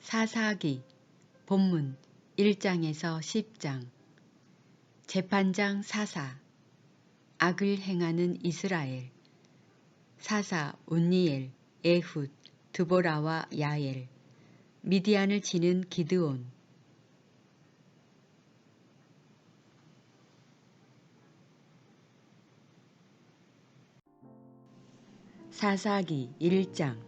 사사기 본문 1장에서 10장. 재판장 사사 악을 행하는 이스라엘. 사사 온니엘, 에훗, 드보라와 야엘. 미디안을 치는 기드온. 사사기 1장.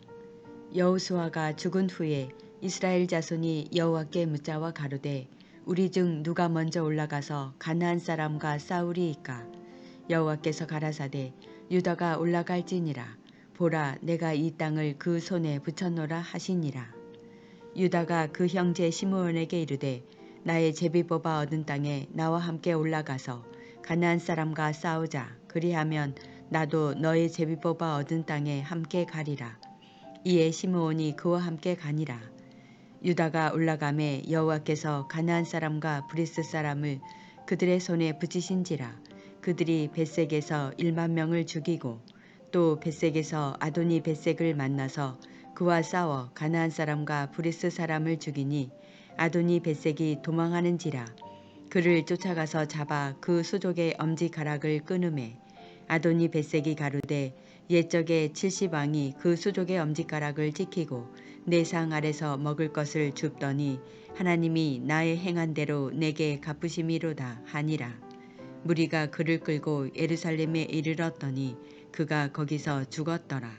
여호수아가 죽은 후에 이스라엘 자손이 여호와께 묻자와 가로되 우리 중 누가 먼저 올라가서 가나안 사람과 싸우리이까. 여호와께서 가라사대 유다가 올라갈지니라. 보라, 내가 이 땅을 그 손에 붙였노라 하시니라. 유다가 그 형제 시므온에게 이르되 나의 제비 뽑아 얻은 땅에 나와 함께 올라가서 가나안 사람과 싸우자. 그리하면 나도 너의 제비 뽑아 얻은 땅에 함께 가리라. 이에 시므온이 그와 함께 가니라. 유다가 올라가매 여호와께서 가나안 사람과 브리스 사람을 그들의 손에 붙이신지라. 그들이 벳색에서 100,000명을 죽이고 또 벳색에서 아도니 벳색을 만나서 그와 싸워 가나안 사람과 브리스 사람을 죽이니 아도니 벳색이 도망하는지라. 그를 쫓아가서 잡아 그 수족의 엄지가락을 끊으매 아도니 벳색이 가로되 옛적에 70왕이 그 수족의 엄지가락을 지키고 내 상 아래서 먹을 것을 줍더니 하나님이 나의 행한 대로 내게 갚으심이로다 하니라. 무리가 그를 끌고 예루살렘에 이르렀더니 그가 거기서 죽었더라.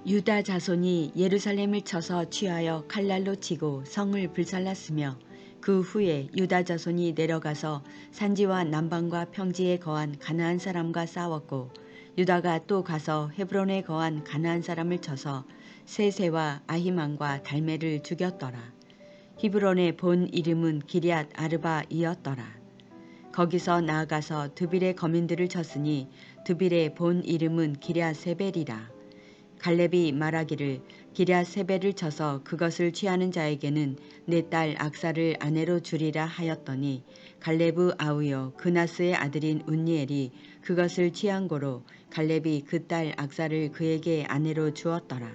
유다 자손이 예루살렘을 쳐서 취하여 칼날로 치고 성을 불살랐으며 그 후에 유다 자손이 내려가서 산지와 남방과 평지에 거한 가나안 사람과 싸웠고 유다가 또 가서 헤브론에 거한 가나안 사람을 쳐서 세세와 아히만과 달메를 죽였더라. 히브론의 본 이름은 기럇 아르바이었더라. 거기서 나아가서 드빌의 거민들을 쳤으니 드빌의 본 이름은 기럇 세벨이라. 갈렙이 말하기를 기럇 세벨을 쳐서 그것을 취하는 자에게는 내 딸 악사를 아내로 주리라 하였더니 갈렙의 아우여 그나스의 아들인 운니엘이 그것을 취한 고로 갈렙이 그 딸 악사를 그에게 아내로 주었더라.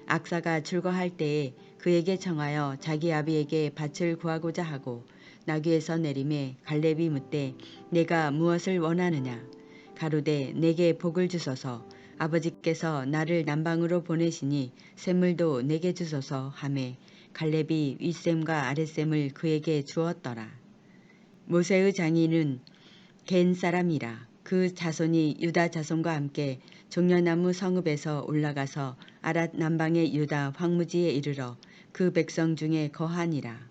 악사가 출거할 때에 그에게 청하여 자기 아비에게 밭을 구하고자 하고 나귀에서 내림에 갈렙이 묻되 내가 무엇을 원하느냐. 가로되 내게 복을 주소서. 아버지께서 나를 남방으로 보내시니 샘물도 내게 주소서 하매 갈렙이 윗샘과 아랫샘을 그에게 주었더라. 모세의 장인은 겐 사람이라. 그 자손이 유다 자손과 함께 종려나무 성읍에서 올라가서 아랏 남방의 유다 황무지에 이르러 그 백성 중에 거하니라.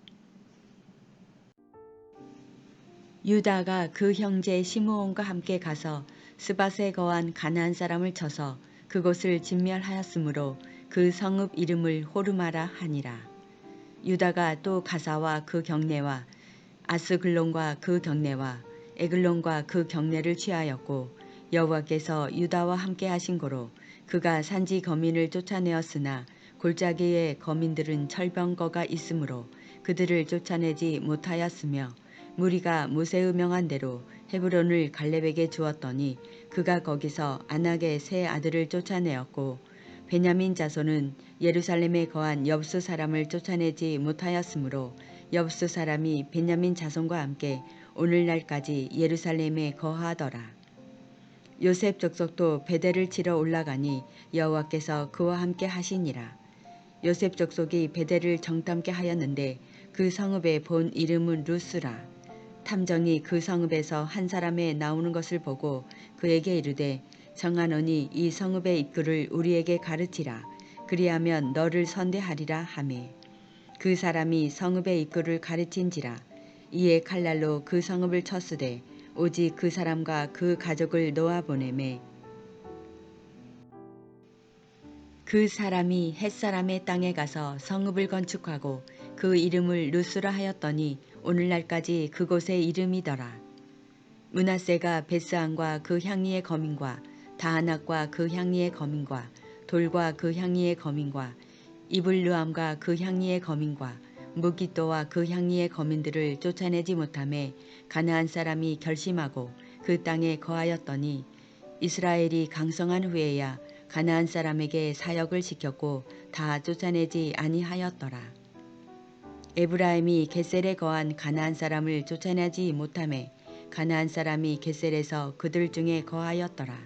유다가 그 형제 시므온과 함께 가서 스밧에 거한 가나안 사람을 쳐서 그곳을 진멸하였으므로 그 성읍 이름을 호르마라 하니라. 유다가 또 가사와 그 경내와 아스글론과 그 경내와 에글론과 그 경내를 취하였고 여호와께서 유다와 함께 하신 고로 그가 산지 거민을 쫓아내었으나 골짜기의 거민들은 철병거가 있으므로 그들을 쫓아내지 못하였으며 무리가 모세의 명한 대로 헤브론을 갈렙에게 주었더니 그가 거기서 안악의 세 아들을 쫓아내었고 베냐민 자손은 예루살렘에 거한 엽수 사람을 쫓아내지 못하였으므로 엽수 사람이 베냐민 자손과 함께 오늘날까지 예루살렘에 거하더라. 요셉 족속도 베델을 치러 올라가니 여호와께서 그와 함께 하시니라. 요셉 족속이 베델을 정탐케 하였는데 그 성읍의 본 이름은 루스라. 탐정이 그 성읍에서 한 사람의 나오는 것을 보고 그에게 이르되 정하노니 이 성읍의 입구를 우리에게 가르치라. 그리하면 너를 선대하리라 하매 그 사람이 성읍의 입구를 가르친지라. 이에 칼날로 그 성읍을 쳤으되 오직 그 사람과 그 가족을 놓아보내매 그 사람이 햇사람의 땅에 가서 성읍을 건축하고 그 이름을 루스라 하였더니 오늘날까지 그곳의 이름이더라. 므낫세가 베스안과 그 향리의 거민과 다하낙과 그 향리의 거민과 돌과 그 향리의 거민과 이블루암과 그 향리의 거민과 무기또와 그 향리의 거민들을 쫓아내지 못하매 가나안 사람이 결심하고 그 땅에 거하였더니 이스라엘이 강성한 후에야 가나안 사람에게 사역을 시켰고 다 쫓아내지 아니하였더라. 에브라임이 겟셀에 거한 가나안 사람을 쫓아내지 못하매 가나안 사람이 겟셀에서 그들 중에 거하였더라.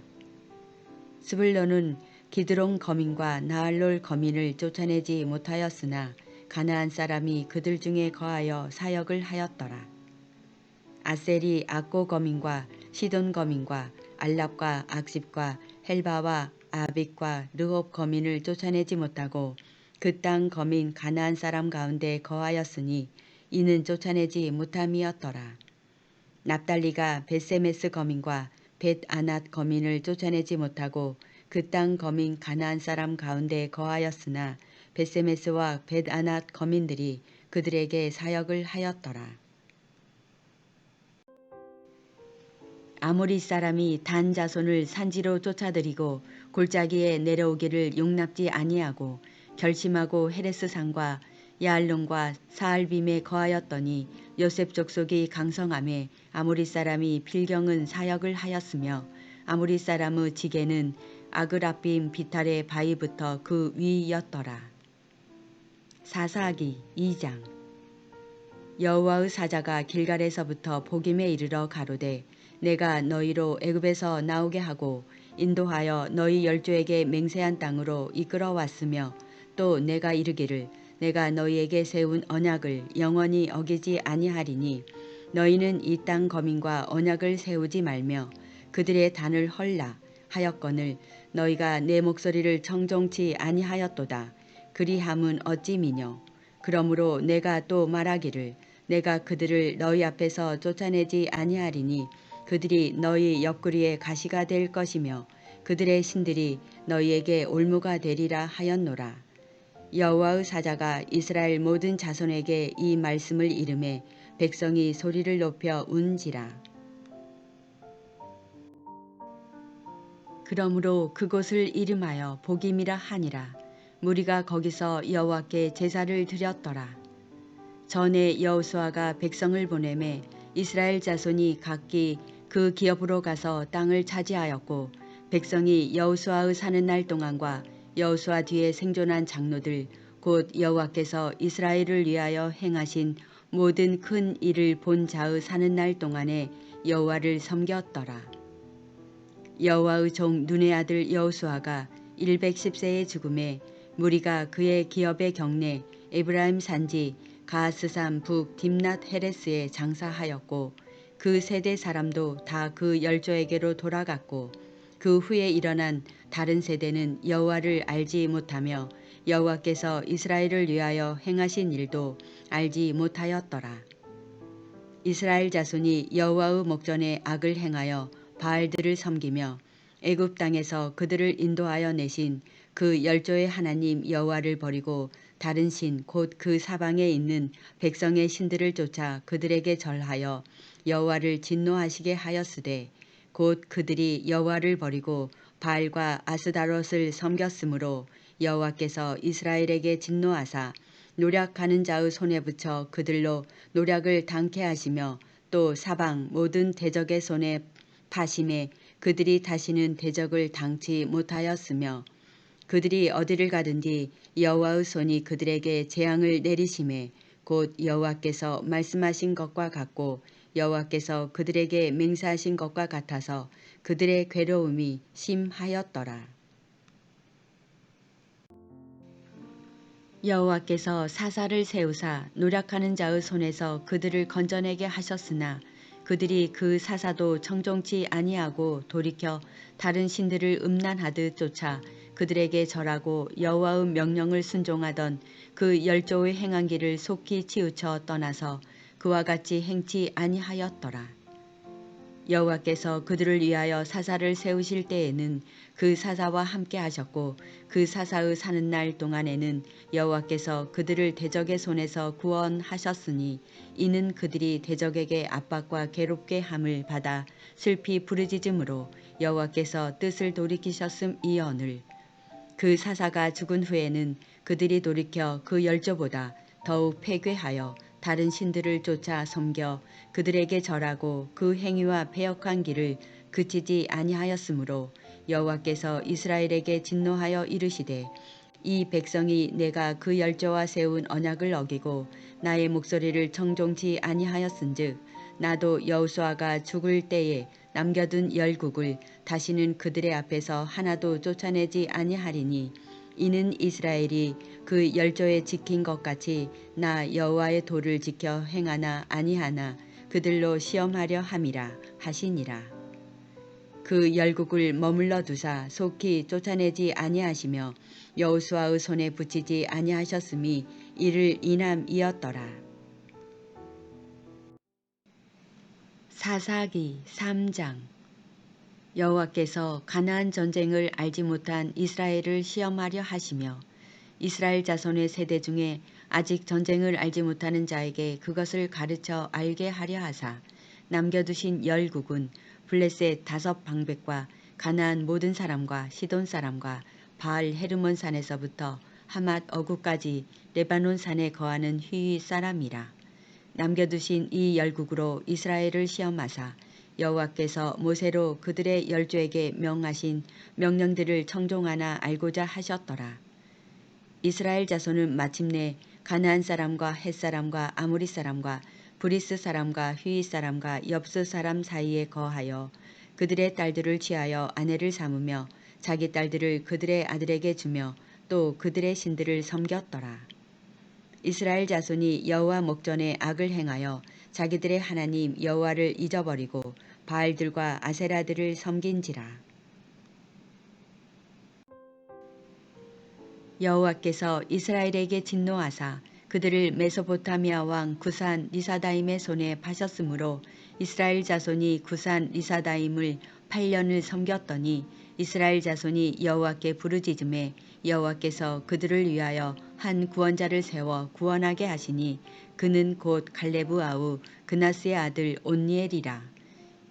스불론은 기드론 거민과 나할롤 거민을 쫓아내지 못하였으나 가나안 사람이 그들 중에 거하여 사역을 하였더라. 아셀이 악고 거민과 시돈 거민과 알랍과 악십과 헬바와 아빅과 르홉 거민을 쫓아내지 못하고 그 땅 거민 가나안 사람 가운데 거하였으니 이는 쫓아내지 못함이었더라. 납달리가 벳세메스 거민과 벳아낫 거민을 쫓아내지 못하고 그 땅 거민 가나안 사람 가운데 거하였으나 벳세메스와 벳아낫 거민들이 그들에게 사역을 하였더라. 아모리 사람이 단 자손을 산지로 쫓아들이고 골짜기에 내려오기를 용납지 아니하고 결심하고 헤레스 산과 야알론과 사알빔에 거하였더니 요셉 족속이 강성함에 아모리 사람이 필경은 사역을 하였으며 아모리 사람의 지게는 아그라빔 비탈의 바위부터 그 위였더라. 사사기 2장. 여호와의 사자가 길갈에서부터 보김에 이르러 가로되 내가 너희로 애굽에서 나오게 하고 인도하여 너희 열조에게 맹세한 땅으로 이끌어 왔으며 또 내가 이르기를 내가 너희에게 세운 언약을 영원히 어기지 아니하리니 너희는 이 땅 거민과 언약을 세우지 말며 그들의 단을 헐라 하였거늘 너희가 내 목소리를 청종치 아니하였도다. 그리함은 어찌 미뇨. 그러므로 내가 또 말하기를 내가 그들을 너희 앞에서 쫓아내지 아니하리니 그들이 너희 옆구리에 가시가 될 것이며 그들의 신들이 너희에게 올무가 되리라 하였노라. 여호와의 사자가 이스라엘 모든 자손에게 이 말씀을 이르매 백성이 소리를 높여 운지라. 그러므로 그곳을 이름하여 보김이라 하니라. 무리가 거기서 여호와께 제사를 드렸더라. 전에 여호수아가 백성을 보내매 이스라엘 자손이 각기 그 기업으로 가서 땅을 차지하였고 백성이 여호수아의 사는 날 동안과 여호수아 뒤에 생존한 장로들 곧 여호와께서 이스라엘을 위하여 행하신 모든 큰 일을 본 자의 사는 날 동안에 여호와를 섬겼더라. 여호와의 종 눈의 아들 여호수아가 110세의 죽음에 무리가 그의 기업의 경내 에브라임 산지 가스산 북 딥낫 헤레스에 장사하였고 그 세대 사람도 다 그 열조에게로 돌아갔고 그 후에 일어난 다른 세대는 여호와를 알지 못하며 여호와께서 이스라엘을 위하여 행하신 일도 알지 못하였더라. 이스라엘 자손이 여호와의 목전에 악을 행하여 바알들을 섬기며 애굽 땅에서 그들을 인도하여 내신 그 열조의 하나님 여호와를 버리고 다른 신 곧 그 사방에 있는 백성의 신들을 쫓아 그들에게 절하여 여호와를 진노하시게 하였으되 곧 그들이 여호와를 버리고 바알과 아스다롯을 섬겼으므로 여호와께서 이스라엘에게 진노하사 노략하는 자의 손에 붙여 그들로 노략을 당케 하시며 또 사방 모든 대적의 손에 파심에 그들이 다시는 대적을 당치 못하였으며 그들이 어디를 가든지 여호와의 손이 그들에게 재앙을 내리심에 곧 여호와께서 말씀하신 것과 같고 여호와께서 그들에게 맹세하신 것과 같아서 그들의 괴로움이 심하였더라. 여호와께서 사사를 세우사 노략하는 자의 손에서 그들을 건져내게 하셨으나 그들이 그 사사도 청종치 아니하고 돌이켜 다른 신들을 음란하듯 쫓아 그들에게 절하고 여호와의 명령을 순종하던 그 열조의 행한 길을 속히 치우쳐 떠나서 그와 같이 행치 아니하였더라. 여호와께서 그들을 위하여 사사를 세우실 때에는 그 사사와 함께 하셨고 그 사사의 사는 날 동안에는 여호와께서 그들을 대적의 손에서 구원하셨으니 이는 그들이 대적에게 압박과 괴롭게 함을 받아 슬피 부르짖음으로 여호와께서 뜻을 돌이키셨음이오늘. 그 사사가 죽은 후에는 그들이 돌이켜 그 열조보다 더욱 패괴하여 다른 신들을 쫓아 섬겨 그들에게 절하고 그 행위와 패역한 길을 그치지 아니하였으므로 여호와께서 이스라엘에게 진노하여 이르시되 이 백성이 내가 그 열조와 세운 언약을 어기고 나의 목소리를 청종치 아니하였은즉 나도 여호수아가 죽을 때에 남겨둔 열국을 다시는 그들의 앞에서 하나도 쫓아내지 아니하리니 이는 이스라엘이 그 열조에 지킨 것 같이 나 여호와의 도를 지켜 행하나 아니하나 그들로 시험하려 함이라 하시니라. 그 열국을 머물러 두사 속히 쫓아내지 아니하시며 여호수아의 손에 붙이지 아니하셨음이 이를 인함이었더라. 사사기 3장. 여호와께서 가나안 전쟁을 알지 못한 이스라엘을 시험하려 하시며 이스라엘 자손의 세대 중에 아직 전쟁을 알지 못하는 자에게 그것을 가르쳐 알게 하려 하사 남겨두신 열국은 블레셋 5방백과 가나안 모든 사람과 시돈 사람과 바알 헤르몬 산에서부터 하맛 어구까지 레바논 산에 거하는 휘위 사람이라. 남겨두신 이 열국으로 이스라엘을 시험하사 여호와께서 모세로 그들의 열조에게 명하신 명령들을 청종하나 알고자 하셨더라. 이스라엘 자손은 마침내 가나안 사람과 헷 사람과 아모리 사람과 브리스 사람과 휘위 사람과 엽스 사람 사이에 거하여 그들의 딸들을 취하여 아내를 삼으며 자기 딸들을 그들의 아들에게 주며 또 그들의 신들을 섬겼더라. 이스라엘 자손이 여호와 목전에 악을 행하여 자기들의 하나님 여호와를 잊어버리고 바알들과 아세라들을 섬긴지라. 여호와께서 이스라엘에게 진노하사 그들을 메소포타미아 왕 구산 리사다임의 손에 파셨으므로 이스라엘 자손이 구산 리사다임을 8년을 섬겼더니 이스라엘 자손이 여호와께 부르짖음에 여호와께서 그들을 위하여 한 구원자를 세워 구원하게 하시니 그는 곧 갈레브 아우 그나스의 아들 온니엘이라.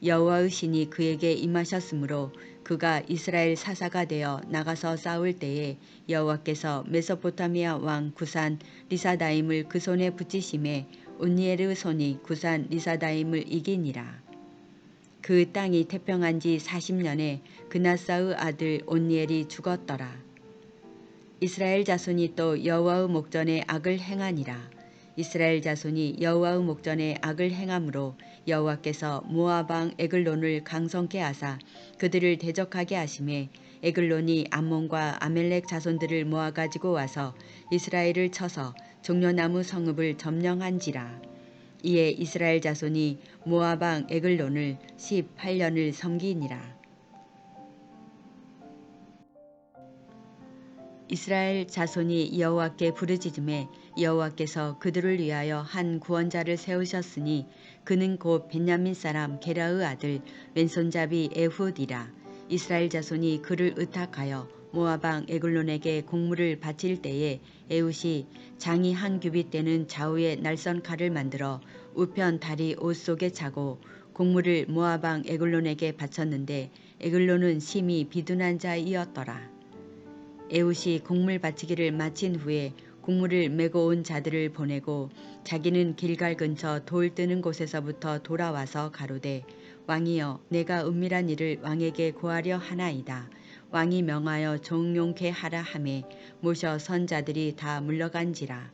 여호와의 신이 그에게 임하셨으므로 그가 이스라엘 사사가 되어 나가서 싸울 때에 여호와께서 메소포타미아 왕 구산 리사다임을 그 손에 붙이심에 온니엘의 손이 구산 리사다임을 이기니라. 그 땅이 태평한 지 40년에 그나사의 아들 온니엘이 죽었더라. 이스라엘 자손이 또 여호와의 목전에 악을 행하니라. 이스라엘 자손이 여호와의 목전에 악을 행함으로 여호와께서 모압 왕 에글론을 강성케 하사 그들을 대적하게 하심에 에글론이 암몬과 아멜렉 자손들을 모아가지고 와서 이스라엘을 쳐서 종려나무 성읍을 점령한지라. 이에 이스라엘 자손이 모압 왕 에글론을 18년을 섬기니라. 이스라엘 자손이 여호와께 부르짖음에 여호와께서 그들을 위하여 한 구원자를 세우셨으니 그는 곧 벤야민 사람 게라의 아들 왼손잡이 에훗이라. 이스라엘 자손이 그를 의탁하여 모압 왕 에글론에게 공물을 바칠 때에 에훗이 장이 한 규빗 되는 좌우에 날선 칼을 만들어 우편 다리 옷 속에 차고 공물을 모압 왕 에글론에게 바쳤는데 에글론은 심히 비둔한 자이었더라. 에훗이 곡물 바치기를 마친 후에 곡물을 메고 온 자들을 보내고 자기는 길갈 근처 돌 뜨는 곳에서부터 돌아와서 가로되 왕이여 내가 은밀한 일을 왕에게 고하려 하나이다. 왕이 명하여 종용케 하라 하매 모셔 선 자들이 다 물러간지라.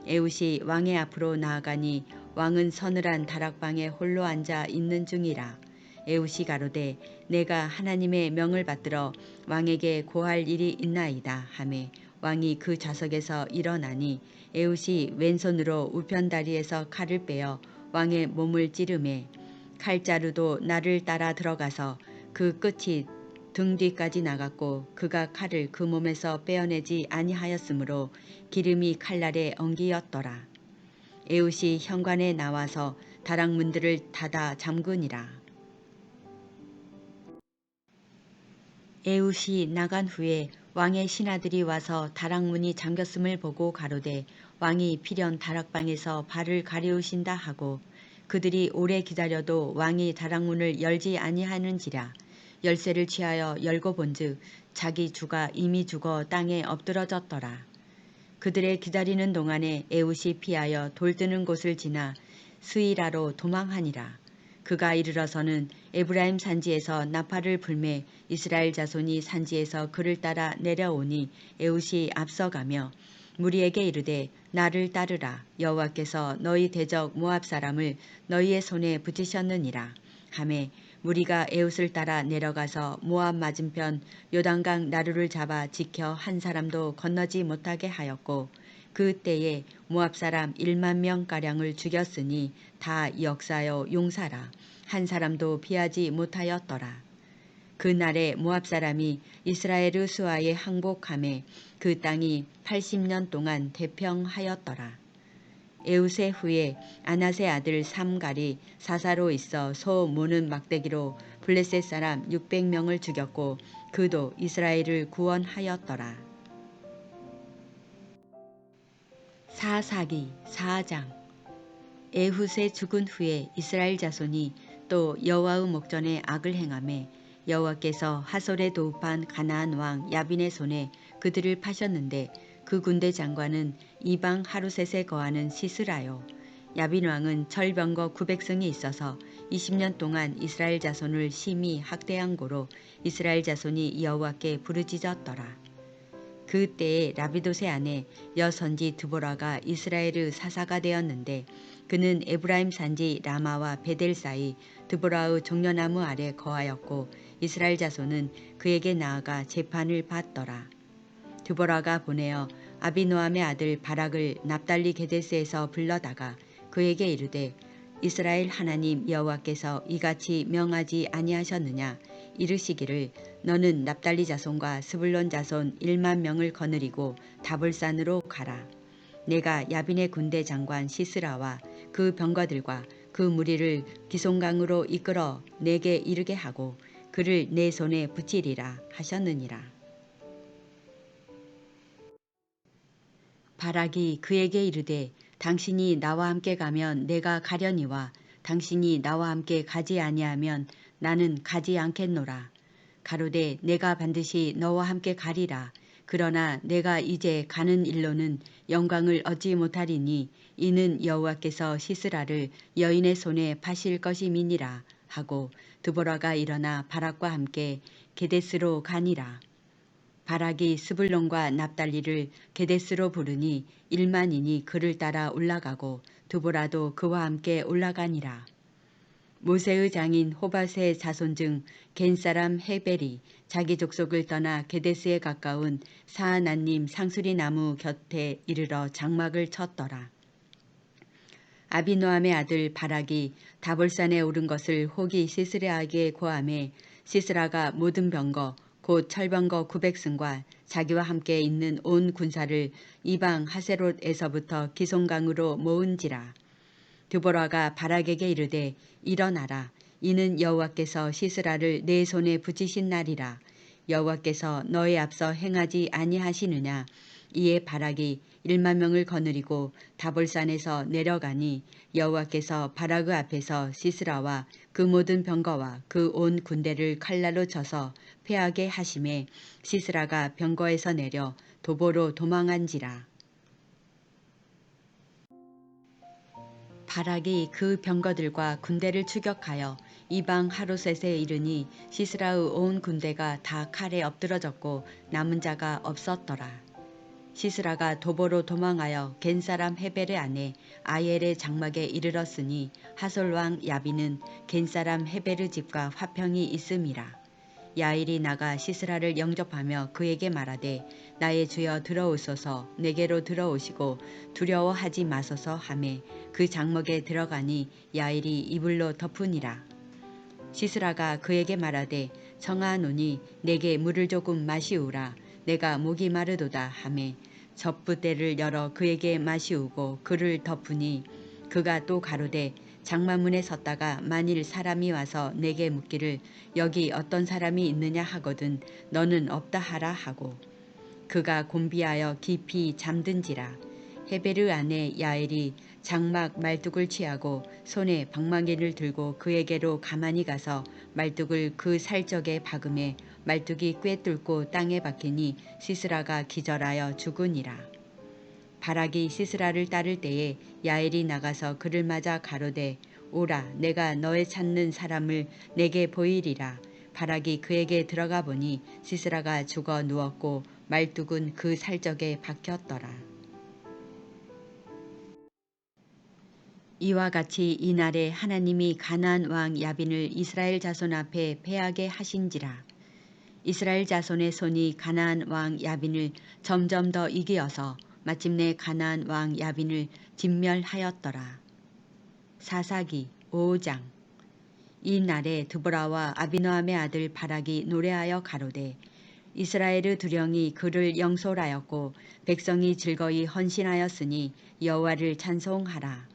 에훗이 왕의 앞으로 나아가니 왕은 서늘한 다락방에 홀로 앉아 있는 중이라. 에훗이 가로되 내가 하나님의 명을 받들어 왕에게 고할 일이 있나이다 하매 왕이 그 좌석에서 일어나니 에훗이 왼손으로 우편다리에서 칼을 빼어 왕의 몸을 찌르매 칼자루도 나를 따라 들어가서 그 끝이 등 뒤까지 나갔고 그가 칼을 그 몸에서 빼어내지 아니하였으므로 기름이 칼날에 엉기었더라. 에훗이 현관에 나와서 다락문들을 닫아 잠그니라. 에훗이 나간 후에 왕의 신하들이 와서 다락문이 잠겼음을 보고 가로되 왕이 필연 다락방에서 발을 가리우신다 하고 그들이 오래 기다려도 왕이 다락문을 열지 아니하는지라. 열쇠를 취하여 열고 본즉 자기 주가 이미 죽어 땅에 엎드러졌더라. 그들의 기다리는 동안에 에훗이 피하여 돌 뜨는 곳을 지나 스이라로 도망하니라. 그가 이르러서는 에브라임 산지에서 나팔을 불매 이스라엘 자손이 산지에서 그를 따라 내려오니 에훗이 앞서가며 무리에게 이르되 나를 따르라. 여호와께서 너희 대적 모압 사람을 너희의 손에 붙이셨느니라 하매 무리가 에훗을 따라 내려가서 모압 맞은편 요단강 나루를 잡아 지켜 한 사람도 건너지 못하게 하였고 그 때에 모압 사람 1만 명가량을 죽였으니 다 역사여 용사라. 한 사람도 피하지 못하였더라. 그날에 모압 사람이 이스라엘의 수하에 항복하매 그 땅이 80년 동안 대평하였더라. 에훗의 후에 아낫의 아들 삼갈이 사사로 있어 소 모는 막대기로 블레셋 사람 600명을 죽였고 그도 이스라엘을 구원하였더라. 사사기 4장. 에훗의 죽은 후에 이스라엘 자손이 또 여호와의 목전에 악을 행하매 여호와께서 하솔에 도읍한 가나안 왕 야빈의 손에 그들을 파셨는데 그 군대 장관은 이방 하루셋에 거하는 시스라요. 야빈 왕은 철병거 900승이 있어서 20년 동안 이스라엘 자손을 심히 학대한 고로 이스라엘 자손이 여호와께 부르짖었더라. 그 때에 라비돗의 아내 여선지 드보라가 이스라엘의 사사가 되었는데 그는 에브라임 산지 라마와 베델 사이 드보라의 종려나무 아래 거하였고 이스라엘 자손은 그에게 나아가 재판을 받더라. 드보라가 보내어 아비노함의 아들 바락을 납달리 게데스에서 불러다가 그에게 이르되 이스라엘 하나님 여호와께서 이같이 명하지 아니하셨느냐. 이르시기를 너는 납달리 자손과 스불론 자손 1만 명을 거느리고 다볼산으로 가라. 내가 야빈의 군대 장관 시스라와 그 병거들과 그 무리를 기송강으로 이끌어 내게 이르게 하고 그를 내 손에 붙이리라 하셨느니라. 바락이 그에게 이르되 당신이 나와 함께 가면 내가 가려니와 당신이 나와 함께 가지 아니하면 나는 가지 않겠노라. 가로되 내가 반드시 너와 함께 가리라. 그러나 내가 이제 가는 일로는 영광을 얻지 못하리니 이는 여호와께서 시스라를 여인의 손에 파실 것임이니라 하고 드보라가 일어나 바락과 함께 게데스로 가니라. 바락이 스불론과 납달리를 게데스로 부르니 1만인이 그를 따라 올라가고 드보라도 그와 함께 올라가니라. 모세의 장인 호밧의 자손 중 겐사람 헤벨이 자기 족속을 떠나 게데스에 가까운 사하나님 상수리 나무 곁에 이르러 장막을 쳤더라. 아비노함의 아들 바락이 다볼산에 오른 것을 혹이 시스라에게 고하매 시스라가 모든 병거 곧 철병거 900승과 자기와 함께 있는 온 군사를 이방 하세롯에서부터 기송강으로 모은지라. 드보라가 바락에게 이르되 일어나라. 이는 여호와께서 시스라를 내 손에 붙이신 날이라. 여호와께서 너의 앞서 행하지 아니하시느냐. 이에 바락이 1만 명을 거느리고 다볼산에서 내려가니 여호와께서 바락의 앞에서 시스라와 그 모든 병거와 그 온 군대를 칼날로 쳐서 패하게 하심에 시스라가 병거에서 내려 도보로 도망한지라. 바락이 그 병거들과 군대를 추격하여 이방 하루셋에 이르니 시스라의 온 군대가 다 칼에 엎드러졌고 남은 자가 없었더라. 시스라가 도보로 도망하여 겐사람 헤벨의 아내 아엘의 장막에 이르렀으니 하솔왕 야빈은 겐사람 헤벨의 집과 화평이 있음이라. 야일이 나가 시스라를 영접하며 그에게 말하되 나의 주여 들어오소서. 내게로 들어오시고 두려워하지 마소서 하매 그 장막에 들어가니 야일이 이불로 덮으니라. 시스라가 그에게 말하되 청하노니 내게 물을 조금 마시우라. 내가 목이 마르도다 하매 젖부대를 열어 그에게 마시우고 그를 덮으니 그가 또 가로되 장마문에 섰다가 만일 사람이 와서 내게 묻기를 여기 어떤 사람이 있느냐 하거든 너는 없다 하라 하고 그가 곤비하여 깊이 잠든지라. 헤벨의 아내 야엘이 장막 말뚝을 취하고 손에 방망이를 들고 그에게로 가만히 가서 말뚝을 그 살적에 박음에 말뚝이 꿰뚫고 땅에 박히니 시스라가 기절하여 죽으니라. 바락이 시스라를 따를 때에 야엘이 나가서 그를 맞아 가로되 오라 내가 너의 찾는 사람을 내게 보이리라. 바락이 그에게 들어가 보니 시스라가 죽어 누웠고 말뚝은 그 살적에 박혔더라. 이와 같이 이날에 하나님이 가나안 왕 야빈을 이스라엘 자손 앞에 패하게 하신지라. 이스라엘 자손의 손이 가나안 왕 야빈을 점점 더 이기어서 마침내 가나안 왕 야빈을 진멸하였더라. 사사기 5장. 이 날에 드보라와 아비노함의 아들 바락이 노래하여 가로되 이스라엘의 두령이 그를 영솔하였고 백성이 즐거이 헌신하였으니 여호와를 찬송하라.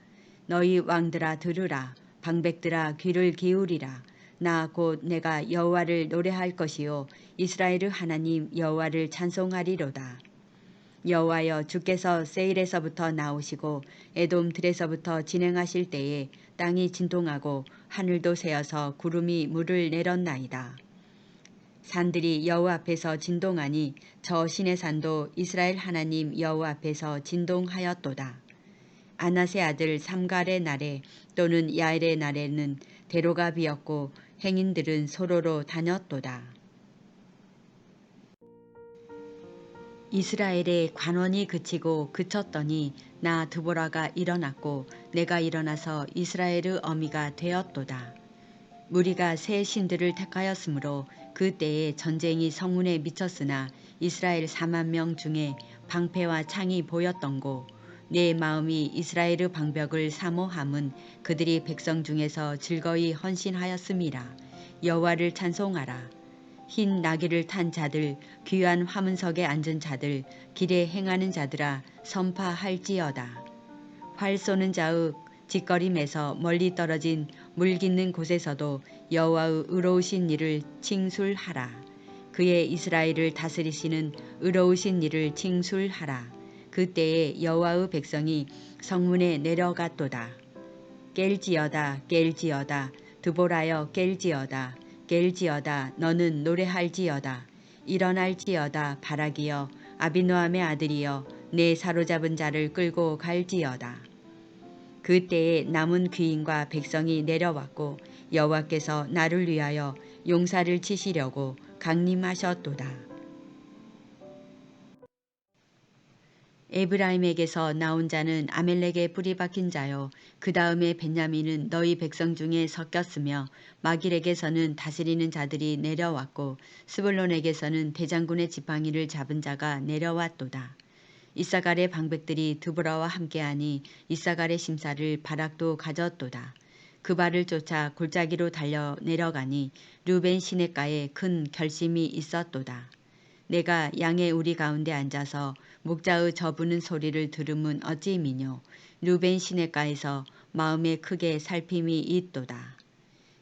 너희 왕들아 들으라. 방백들아 귀를 기울이라. 나 곧 내가 여호와를 노래할 것이요 이스라엘의 하나님 여호와를 찬송하리로다. 여호와여 주께서 세일에서부터 나오시고 에돔 들에서부터 진행하실 때에 땅이 진동하고 하늘도 새어서 구름이 물을 내렸나이다. 산들이 여호와 앞에서 진동하니 저 신의 산도 이스라엘 하나님 여호와 앞에서 진동하였도다. 아낫의 아들 삼갈의 날에 또는 야엘의 날에는 대로가 비었고 행인들은 소로로 다녔도다. 이스라엘의 관원이 그치고 그쳤더니 나 드보라가 일어났고 내가 일어나서 이스라엘의 어미가 되었도다. 무리가 새 신들을 택하였으므로 그때에 전쟁이 성문에 미쳤으나 이스라엘 4만 명 중에 방패와 창이 보였던고 내 마음이 이스라엘의 방벽을 사모함은 그들이 백성 중에서 즐거이 헌신하였음이라. 여호와를 찬송하라. 흰 나귀를 탄 자들, 귀한 화문석에 앉은 자들, 길에 행하는 자들아 선파할지어다. 활 쏘는 자의 짓거림에서 멀리 떨어진 물 깃는 곳에서도 여호와의 의로우신 일을 칭술하라. 그의 이스라엘을 다스리시는 의로우신 일을 칭술하라. 그때에 여호와의 백성이 성문에 내려갔도다. 깰지어다 깰지어다 드보라여 깰지어다 깰지어다 너는 노래할지어다. 일어날지어다 바락이여 아비노함의 아들이여 내 사로잡은 자를 끌고 갈지어다. 그때에 남은 귀인과 백성이 내려왔고 여호와께서 나를 위하여 용사를 치시려고 강림하셨도다. 에브라임에게서 나온 자는 아멜렉의 뿌리 박힌 자요. 그 다음에 벤야민은 너희 백성 중에 섞였으며 마길에게서는 다스리는 자들이 내려왔고 스불론에게서는 대장군의 지팡이를 잡은 자가 내려왔도다. 이사갈의 방백들이 드보라와 함께하니 이사갈의 심사를 바락도 가졌도다. 그 발을 쫓아 골짜기로 달려 내려가니 르벤 시냇가에 큰 결심이 있었도다. 내가 양의 우리 가운데 앉아서 목자의 저부는 소리를 들음은 어찌 미뇨. 르벤 시냇가에서 마음에 크게 살핌이 있도다.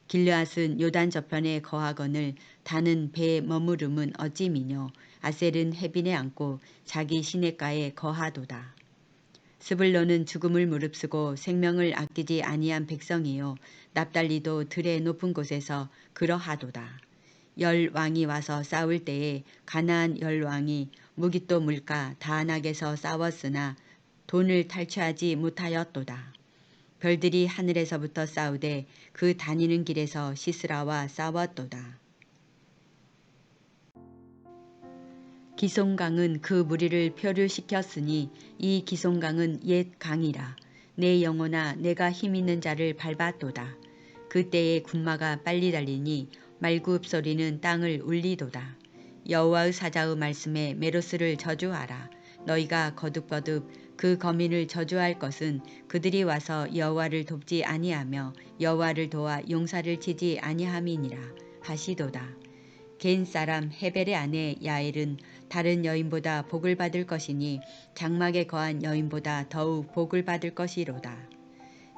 길르앗은 요단 저편에 거하거늘 다는 배에 머무름은 어찌 미뇨. 아셀은 해빈에 앉고 자기 시냇가에 거하도다. 스불론은 죽음을 무릅쓰고 생명을 아끼지 아니한 백성이요. 납달리도 들의 높은 곳에서 그러하도다. 열 왕이 와서 싸울 때에 가나안 열 왕이 무깃도 물가 다낙에서 싸웠으나 돈을 탈취하지 못하였도다. 별들이 하늘에서부터 싸우되 그 다니는 길에서 시스라와 싸웠도다. 기송강은 그 무리를 표류시켰으니 이 기송강은 옛 강이라. 내 영혼아 내가 힘있는 자를 밟았도다. 그때에 군마가 빨리 달리니 말굽 소리는 땅을 울리도다. 여호와의 사자의 말씀에 메로스를 저주하라. 너희가 거듭거듭 그 거민을 저주할 것은 그들이 와서 여호와를 돕지 아니하며 여호와를 도와 용사를 치지 아니함이니라 하시도다. 겐 사람 헤벨의 아내 야엘은 다른 여인보다 복을 받을 것이니 장막에 거한 여인보다 더욱 복을 받을 것이로다.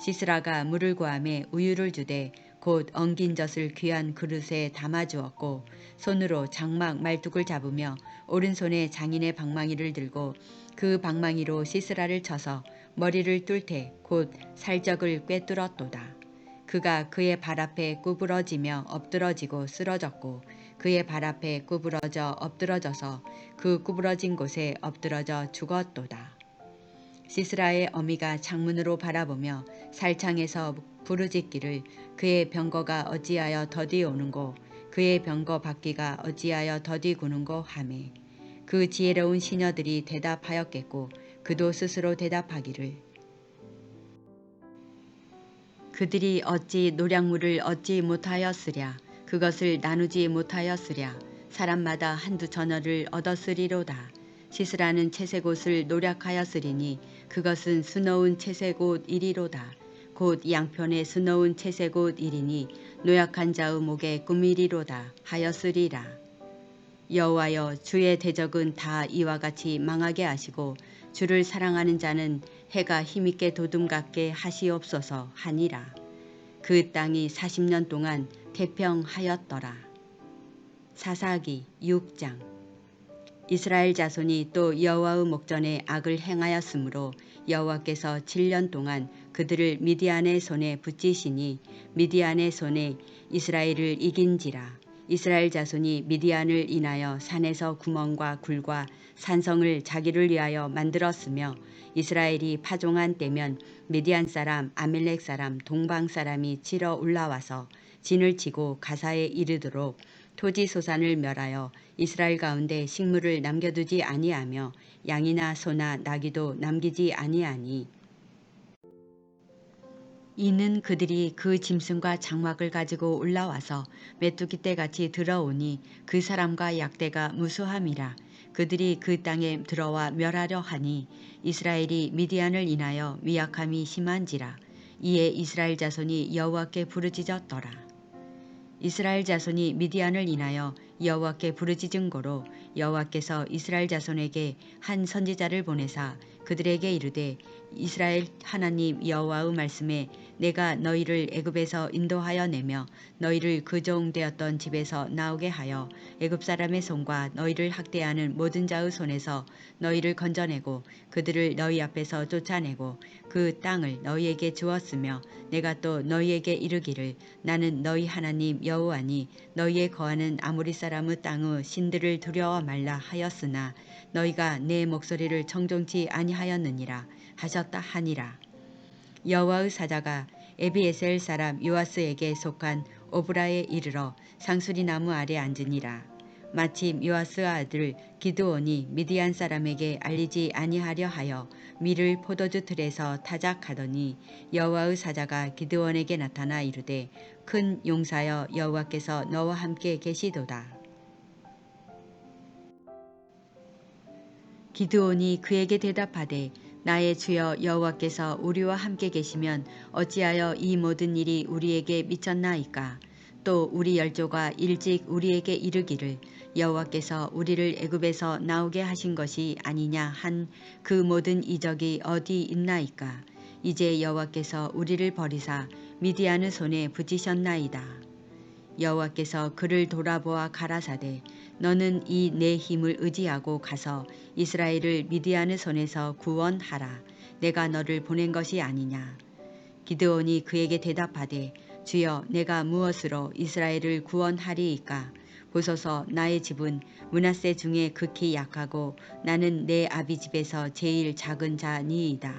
시스라가 물을 구하매 우유를 주되 곧 엉긴 젖을 귀한 그릇에 담아주었고 손으로 장막 말뚝을 잡으며 오른손에 장인의 방망이를 들고 그 방망이로 시스라를 쳐서 머리를 뚫되 곧 살적을 꿰뚫었도다. 그가 그의 발 앞에 구부러지며 엎드러지고 쓰러졌고 그의 발 앞에 구부러져 엎드러져서 그 구부러진 곳에 엎드러져 죽었도다. 시스라의 어미가 창문으로 바라보며 살창에서 부르짖기를 그의 병거가 어찌하여 더디 오는고 그의 병거 바퀴가 어찌하여 더디 구는고 하매 그 지혜로운 시녀들이 대답하였겠고 그도 스스로 대답하기를 그들이 어찌 노량물을 얻지 못하였으랴 그것을 나누지 못하였으랴 사람마다 한두 저녁을 얻었으리로다. 씻으라는 채색옷을 노력하였으리니 그것은 수놓은 채색옷이리로다. 곧 양편의 수놓은 채색옷이리니 노약한 자의 목에 꾸미리로다 하였으리라. 여호와여 주의 대적은 다 이와 같이 망하게 하시고 주를 사랑하는 자는 해가 힘있게 도둠 같게 하시옵소서 하니라. 그 땅이 40년 동안 태평하였더라. 사사기 6장. 이스라엘 자손이 또 여호와의 목전에 악을 행하였으므로 여호와께서 7년 동안 그들을 미디안의 손에 붙이시니 미디안의 손에 이스라엘을 이긴지라. 이스라엘 자손이 미디안을 인하여 산에서 구멍과 굴과 산성을 자기를 위하여 만들었으며 이스라엘이 파종한 때면 미디안 사람, 아멜렉 사람, 동방 사람이 치러 올라와서 진을 치고 가사에 이르도록 토지 소산을 멸하여 이스라엘 가운데 식물을 남겨두지 아니하며 양이나 소나 나귀도 남기지 아니하니 이는 그들이 그 짐승과 장막을 가지고 올라와서 메뚜기 떼같이 들어오니 그 사람과 약대가 무수함이라. 그들이 그 땅에 들어와 멸하려 하니 이스라엘이 미디안을 인하여 미약함이 심한지라. 이에 이스라엘 자손이 여호와께 부르짖었더라. 이스라엘 자손이 미디안을 인하여 여호와께 부르짖은 고로 여호와께서 이스라엘 자손에게 한 선지자를 보내사 그들에게 이르되 이스라엘 하나님 여호와의 말씀에 내가 너희를 애굽에서 인도하여 내며 너희를 그 종 되었던 집에서 나오게 하여 애굽 사람의 손과 너희를 학대하는 모든 자의 손에서 너희를 건져내고 그들을 너희 앞에서 쫓아내고 그 땅을 너희에게 주었으며 내가 또 너희에게 이르기를 나는 너희 하나님 여호와니 너희의 거하는 아모리 사람의 땅의 신들을 두려워 말라 하였으나 너희가 내 목소리를 청종치 아니하였느니라 하셨다 하니라. 여호와의 사자가 에비에셀 사람 요아스에게 속한 오브라에 이르러 상수리 나무 아래 앉으니라. 마침 요아스의 아들 기드온이 미디안 사람에게 알리지 아니하려 하여 밀을 포도주 틀에서 타작하더니 여호와의 사자가 기드온에게 나타나 이르되 큰 용사여 여호와께서 너와 함께 계시도다. 기드온이 그에게 대답하되 나의 주여 여호와께서 우리와 함께 계시면 어찌하여 이 모든 일이 우리에게 미쳤나이까. 또 우리 열조가 일찍 우리에게 이르기를 여호와께서 우리를 애굽에서 나오게 하신 것이 아니냐 한 그 모든 이적이 어디 있나이까. 이제 여호와께서 우리를 버리사 미디안의 손에 붙이셨나이다. 여호와께서 그를 돌아보아 가라사대 너는 이 내 힘을 의지하고 가서 이스라엘을 미디안의 손에서 구원하라. 내가 너를 보낸 것이 아니냐. 기드온이 그에게 대답하되 주여 내가 무엇으로 이스라엘을 구원하리이까. 보소서 나의 집은 므낫세 중에 극히 약하고 나는 내 아비 집에서 제일 작은 자니이다.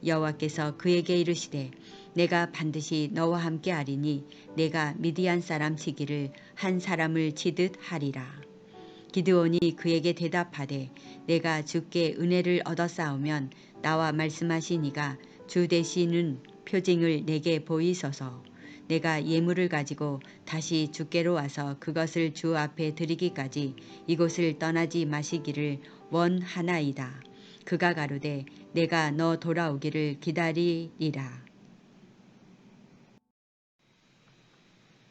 여호와께서 그에게 이르시되 내가 반드시 너와 함께 하리니 내가 미디안 사람 치기를 한 사람을 치듯 하리라. 기드온이 그에게 대답하되 내가 주께 은혜를 얻었사오면 나와 말씀하시니가 주 되시는 표징을 내게 보이소서. 내가 예물을 가지고 다시 주께로 와서 그것을 주 앞에 드리기까지 이곳을 떠나지 마시기를 원하나이다. 그가 가로되 내가 너 돌아오기를 기다리리라.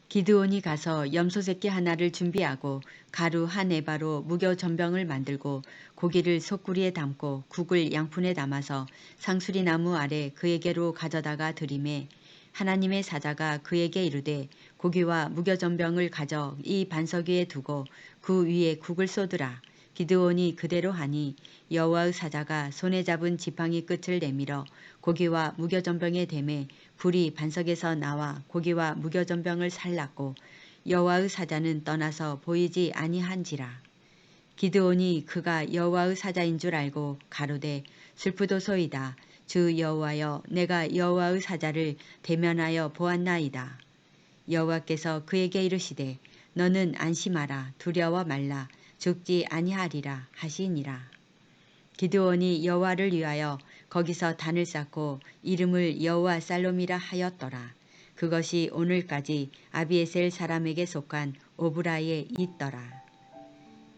기드온이 가서 염소 새끼 하나를 준비하고 가루 한 에바로 무교 전병을 만들고 고기를 속구리에 담고 국을 양푼에 담아서 상수리 나무 아래 그에게로 가져다가 드리매 하나님의 사자가 그에게 이르되 고기와 무교 전병을 가져 이 반석 위에 두고 그 위에 국을 쏟으라. 기드온이 그대로 하니 여호와의 사자가 손에 잡은 지팡이 끝을 내밀어 고기와 무교전병의 댐에 불이 반석에서 나와 고기와 무교전병을 살랐고 여호와의 사자는 떠나서 보이지 아니한지라. 기드온이 그가 여호와의 사자인 줄 알고 가로되 슬프도소이다. 주 여호와여, 내가 여호와의 사자를 대면하여 보았나이다. 여호와께서 그에게 이르시되 너는 안심하라, 두려워 말라, 죽지 아니하리라 하시니라. 기드온이 여호와를 위하여 거기서 단을 쌓고 이름을 여호와 살롬이라 하였더라. 그것이 오늘까지 아비에셀 사람에게 속한 오브라에 있더라.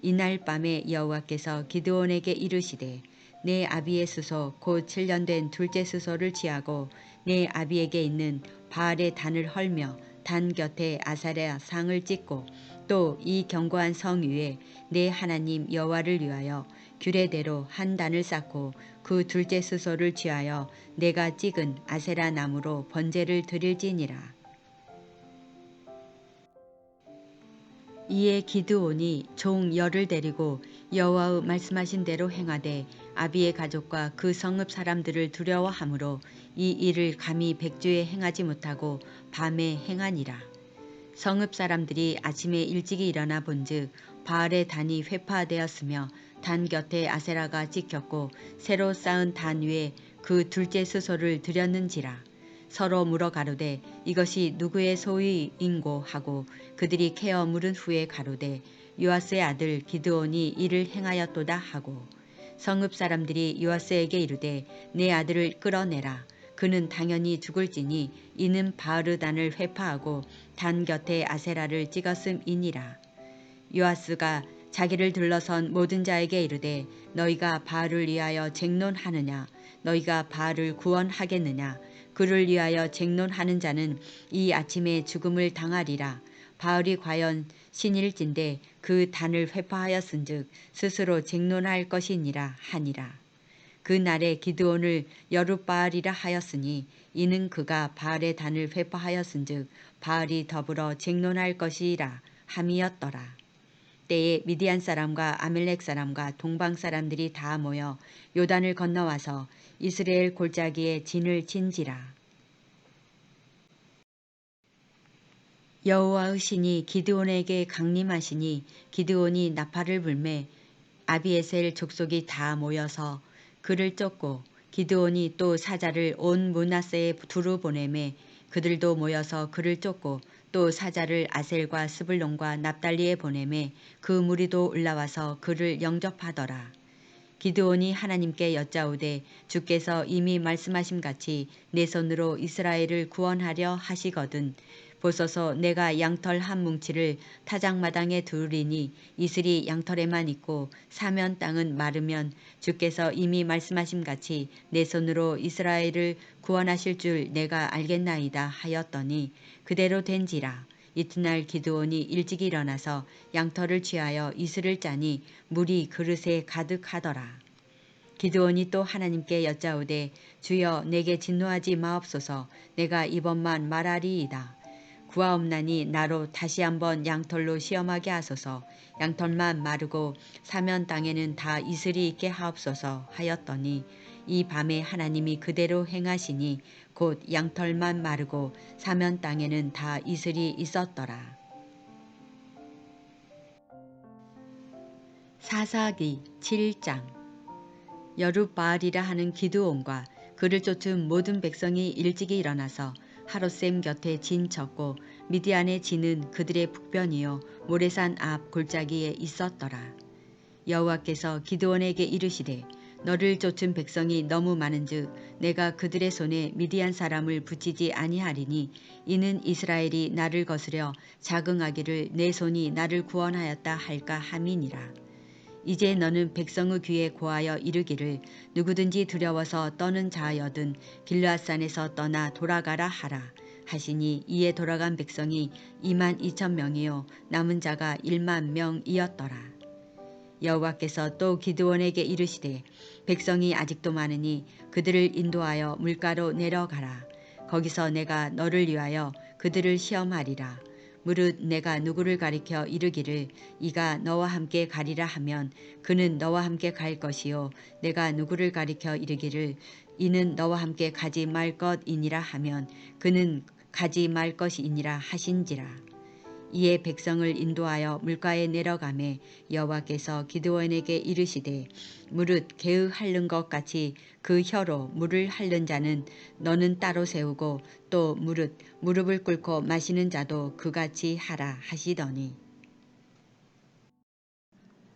이날 밤에 여호와께서 기드온에게 이르시되 내 아비의 수소 곧 7년 된 둘째 수소를 취하고 내 아비에게 있는 바알의 단을 헐며 단 곁에 아사랴 상을 찍고 또 이 견고한 성 위에 내 하나님 여호와를 위하여 규례대로 한 단을 쌓고 그 둘째 수소를 취하여 내가 찍은 아세라 나무로 번제를 드릴지니라. 이에 기드온이 종 열을 데리고 여호와의 말씀하신 대로 행하되 아비의 가족과 그 성읍 사람들을 두려워하므로 이 일을 감히 백주에 행하지 못하고 밤에 행하니라. 성읍 사람들이 아침에 일찍이 일어나 본즉 바알의 단이 회파되었으며 단 곁에 아세라가 찍혔고 새로 쌓은 단 위에 그 둘째 수소를 드렸는지라. 서로 물어 가로되 이것이 누구의 소유인고 하고 그들이 캐어 물은 후에 가로되 요아스의 아들 기드온이 이를 행하였도다 하고 성읍 사람들이 요아스에게 이르되 내 아들을 끌어내라. 그는 당연히 죽을지니 이는 바알의 단을 회파하고 단 곁에 아세라를 찍었음이니라. 요아스가 자기를 둘러선 모든 자에게 이르되 너희가 바알을 위하여 쟁론하느냐, 너희가 바알을 구원하겠느냐. 그를 위하여 쟁론하는 자는 이 아침에 죽음을 당하리라. 바알이 과연 신일진데 그 단을 회파하였은즉 스스로 쟁론할 것이니라 하니라. 그 날에 기드온을 여룻바알이라 하였으니 이는 그가 바알의 단을 회파하였은즉 바알이 더불어 쟁론할 것이라 함이었더라. 때에 미디안 사람과 아멜렉 사람과 동방 사람들이 다 모여 요단을 건너와서 이스라엘 골짜기에 진을 친지라. 여호와의 신이 기드온에게 강림하시니 기드온이 나팔을 불매 아비에셀 족속이 다 모여서 그를 쫓고 기드온이 또 사자를 온 므낫세에 두루 보내매 그들도 모여서 그를 쫓고 또 사자를 아셀과 스불론과 납달리에 보내매 그 무리도 올라와서 그를 영접하더라. 기드온이 하나님께 여짜오되 주께서 이미 말씀하심같이 내 손으로 이스라엘을 구원하려 하시거든 보소서 내가 양털 한 뭉치를 타작마당에 두리니 이슬이 양털에만 있고 사면 땅은 마르면 주께서 이미 말씀하심같이 내 손으로 이스라엘을 구원하실 줄 내가 알겠나이다 하였더니 그대로 된지라. 이튿날 기드온이 일찍 일어나서 양털을 취하여 이슬을 짜니 물이 그릇에 가득하더라. 기드온이 또 하나님께 여짜오되 주여 내게 진노하지 마옵소서. 내가 이번만 말하리이다. 구하옵나니 나로 다시 한번 양털로 시험하게 하소서. 양털만 마르고 사면 땅에는 다 이슬이 있게 하옵소서 하였더니 이 밤에 하나님이 그대로 행하시니 곧 양털만 마르고 사면 땅에는 다 이슬이 있었더라. 사사기 7장. 여룻바알이라 하는 기드온과 그를 쫓은 모든 백성이 일찍이 일어나서 하롯셈 곁에 진 쳤고 미디안의 진은 그들의 북변이요 모레산 앞 골짜기에 있었더라. 여호와께서 기드온에게 이르시되 너를 쫓은 백성이 너무 많은즉 내가 그들의 손에 미디안 사람을 붙이지 아니하리니 이는 이스라엘이 나를 거스려 자긍하기를 내 손이 나를 구원하였다 할까 함이니라. 이제 너는 백성의 귀에 고하여 이르기를 누구든지 두려워서 떠는 자여든 길르앗산에서 떠나 돌아가라 하라 하시니 이에 돌아간 백성이 22,000명이요 남은 자가 10,000명이었더라. 여호와께서 또 기드온에게 이르시되 백성이 아직도 많으니 그들을 인도하여 물가로 내려가라. 거기서 내가 너를 위하여 그들을 시험하리라. 무릇 내가 누구를 가리켜 이르기를 이가 너와 함께 가리라 하면 그는 너와 함께 갈 것이요 내가 누구를 가리켜 이르기를 이는 너와 함께 가지 말 것이니라 하면 그는 가지 말 것이니라 하신지라. 이에 백성을 인도하여 물가에 내려가매 여호와께서 기드온에게 이르시되 무릇 개의 핥는 것 같이 그 혀로 물을 핥는 자는 너는 따로 세우고 또 무릇 무릎을 꿇고 마시는 자도 그같이 하라 하시더니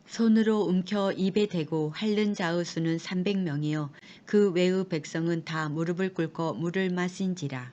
손으로 움켜 입에 대고 핥는 자의 수는 300명이요 그 외의 백성은 다 무릎을 꿇고 물을 마신지라.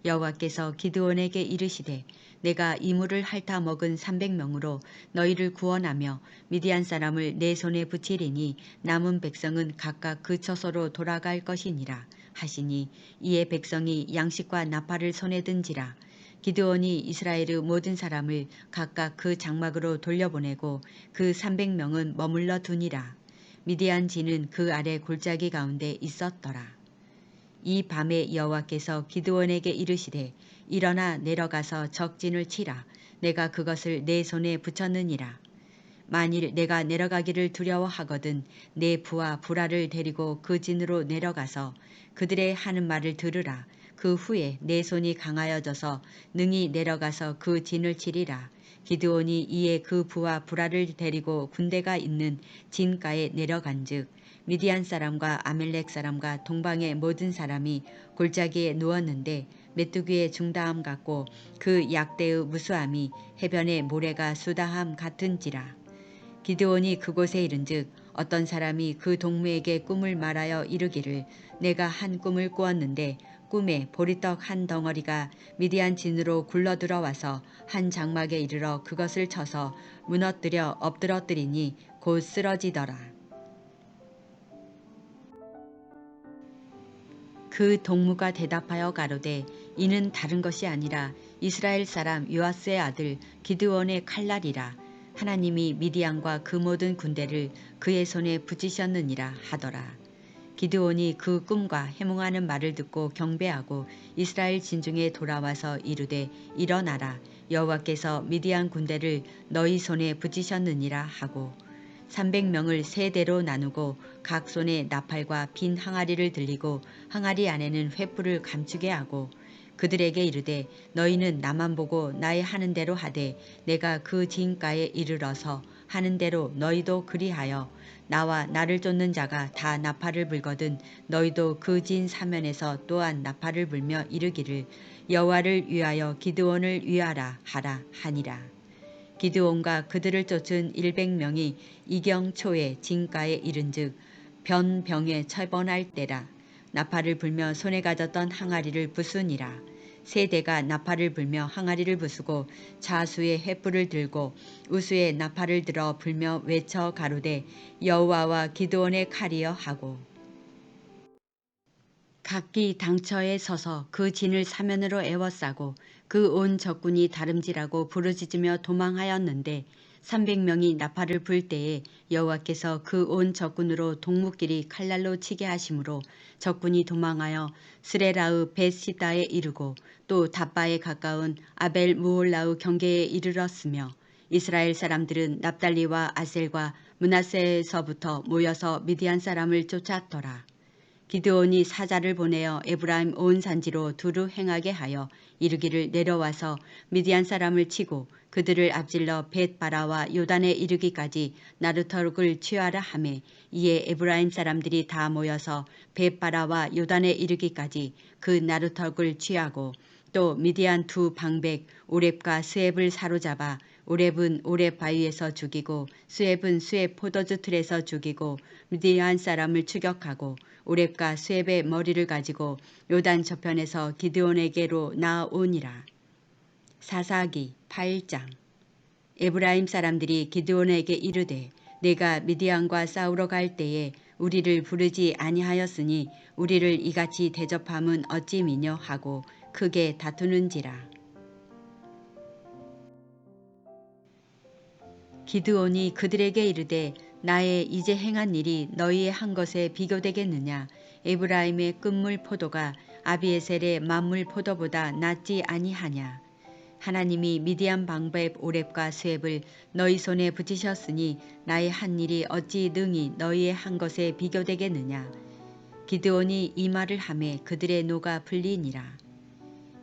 여호와께서 기드온에게 이르시되 내가 이 물을 핥아 먹은 300명으로 너희를 구원하며 미디안 사람을 내 손에 붙이리니 남은 백성은 각각 그 처소로 돌아갈 것이니라 하시니 이에 백성이 양식과 나팔을 손에 든지라. 기드온이 이스라엘의 모든 사람을 각각 그 장막으로 돌려보내고 그 300명은 머물러 두니라. 미디안 진은 그 아래 골짜기 가운데 있었더라. 이 밤에 여호와께서 기드온에게 이르시되 일어나 내려가서 적진을 치라. 내가 그것을 내 손에 붙였느니라. 만일 내가 내려가기를 두려워하거든 내 부하 부라를 데리고 그 진으로 내려가서 그들의 하는 말을 들으라. 그 후에 내 손이 강하여져서 능히 내려가서 그 진을 치리라. 기드온이 이에 그 부하 부라를 데리고 군대가 있는 진가에 내려간즉 미디안 사람과 아멜렉 사람과 동방의 모든 사람이 골짜기에 누웠는데 메뚜기의 중다함 같고 그 약대의 무수함이 해변의 모래가 수다함 같은지라. 기드온이 그곳에 이른즉 어떤 사람이 그 동무에게 꿈을 말하여 이르기를 내가 한 꿈을 꾸었는데 꿈에 보리떡 한 덩어리가 미디안 진으로 굴러들어와서 한 장막에 이르러 그것을 쳐서 무너뜨려 엎드러뜨리니 곧 쓰러지더라. 그 동무가 대답하여 가로되 이는 다른 것이 아니라 이스라엘 사람 요아스의 아들 기드온의 칼날이라. 하나님이 미디안과 그 모든 군대를 그의 손에 붙이셨느니라 하더라. 기드온이 그 꿈과 해몽하는 말을 듣고 경배하고 이스라엘 진중에 돌아와서 이르되 일어나라 여호와께서 미디안 군대를 너희 손에 붙이셨느니라 하고 300명을 세 대로 나누고 각 손에 나팔과 빈 항아리를 들리고 항아리 안에는 횃불을 감추게 하고 그들에게 이르되 너희는 나만 보고 나의 하는 대로 하되 내가 그 진가에 이르러서 하는 대로 너희도 그리하여 나와 나를 쫓는 자가 다 나팔을 불거든 너희도 그 진 사면에서 또한 나팔을 불며 이르기를 여호와를 위하여 기드온을 위하라 하라 하니라. 기드온과 그들을 쫓은 100명이 이경 초에 진가에 이른즉 변병에 처번할 때라. 나팔을 불며 손에 가졌던 항아리를 부수니라. 세 대가 나팔을 불며 항아리를 부수고 자수의 횃불을 들고 우수의 나팔을 들어 불며 외쳐 가로되 여호와와 기드온의 칼이여 하고 각기 당처에 서서 그 진을 사면으로 에워싸고 그 온 적군이 다름질하고 부르짖으며 도망하였는데 300명이 나팔을 불 때에 여호와께서 그 온 적군으로 동무끼리 칼날로 치게 하심으로 적군이 도망하여 스레라의 벳시다에 이르고 또 답바에 가까운 아벨 무올라의 경계에 이르렀으며 이스라엘 사람들은 납달리와 아셀과 므낫세에서부터 모여서 미디안 사람을 쫓았더라. 기드온이 사자를 보내어 에브라임 온 산지로 두루 행하게 하여 이르기를 내려와서 미디안 사람을 치고 그들을 앞질러 벳바라와 요단에 이르기까지 나루터룩을 취하라 하매 이에 에브라임 사람들이 다 모여서 벳바라와 요단에 이르기까지 그 나루터룩을 취하고 또 미디안 두 방백 오렙과 스앱을 사로잡아 오렙은 오렙 바위에서 죽이고 스앱은 스앱 포도주 틀에서 죽이고 미디안 사람을 추격하고 오렙과 스앱의 머리를 가지고 요단 저편에서 기드온에게로 나아오니라. 사사기 8장. 에브라임 사람들이 기드온에게 이르되 내가 미디안과 싸우러 갈 때에 우리를 부르지 아니하였으니 우리를 이같이 대접함은 어찌 미뇨 하고 크게 다투는지라. 기드온이 그들에게 이르되 나의 이제 행한 일이 너희의 한 것에 비교되겠느냐. 에브라임의 끝물 포도가 아비에셀의 만물 포도보다 낫지 아니하냐. 하나님이 미디안 방백 오렙과 스앱을 너희 손에 붙이셨으니 나의 한 일이 어찌 능히 너희의 한 것에 비교되겠느냐. 기드온이 이 말을 하매 그들의 노가 풀리니라.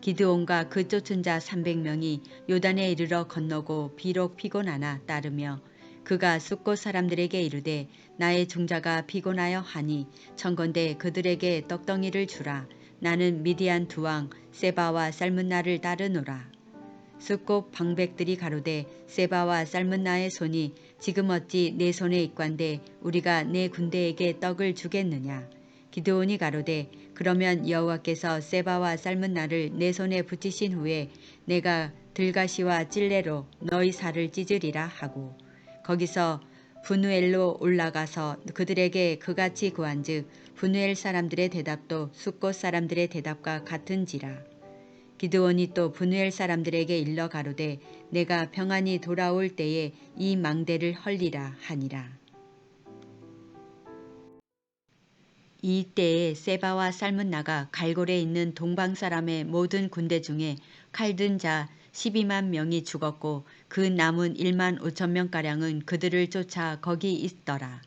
기드온과 그 쫓은 자 300명이 요단에 이르러 건너고 비록 피곤하나 따르며 그가 숫곳 사람들에게 이르되 나의 종자가 피곤하여 하니 청건대 그들에게 떡덩이를 주라. 나는 미디안 두 왕 세바와 살문나를 따르노라. 숫곳 방백들이 가로되 세바와 살문나의 손이 지금 어찌 내 손에 있관데 우리가 내 군대에게 떡을 주겠느냐. 기드온이 가로되 그러면 여호와께서 세바와 살문나를 내 손에 붙이신 후에 내가 들가시와 찔레로 너희 살을 찢으리라 하고 거기서 분우엘로 올라가서 그들에게 그같이 구한즉 분우엘 사람들의 대답도 숫곳 사람들의 대답과 같은지라. 기드온이 또 분우엘 사람들에게 일러 가로되 내가 평안히 돌아올 때에 이 망대를 헐리라 하니라. 이 때에 세바와 살문나가 갈골에 있는 동방 사람의 모든 군대 중에 칼든 자 12만 명이 죽었고 그 남은 1만 5천 명가량은 그들을 쫓아 거기 있더라.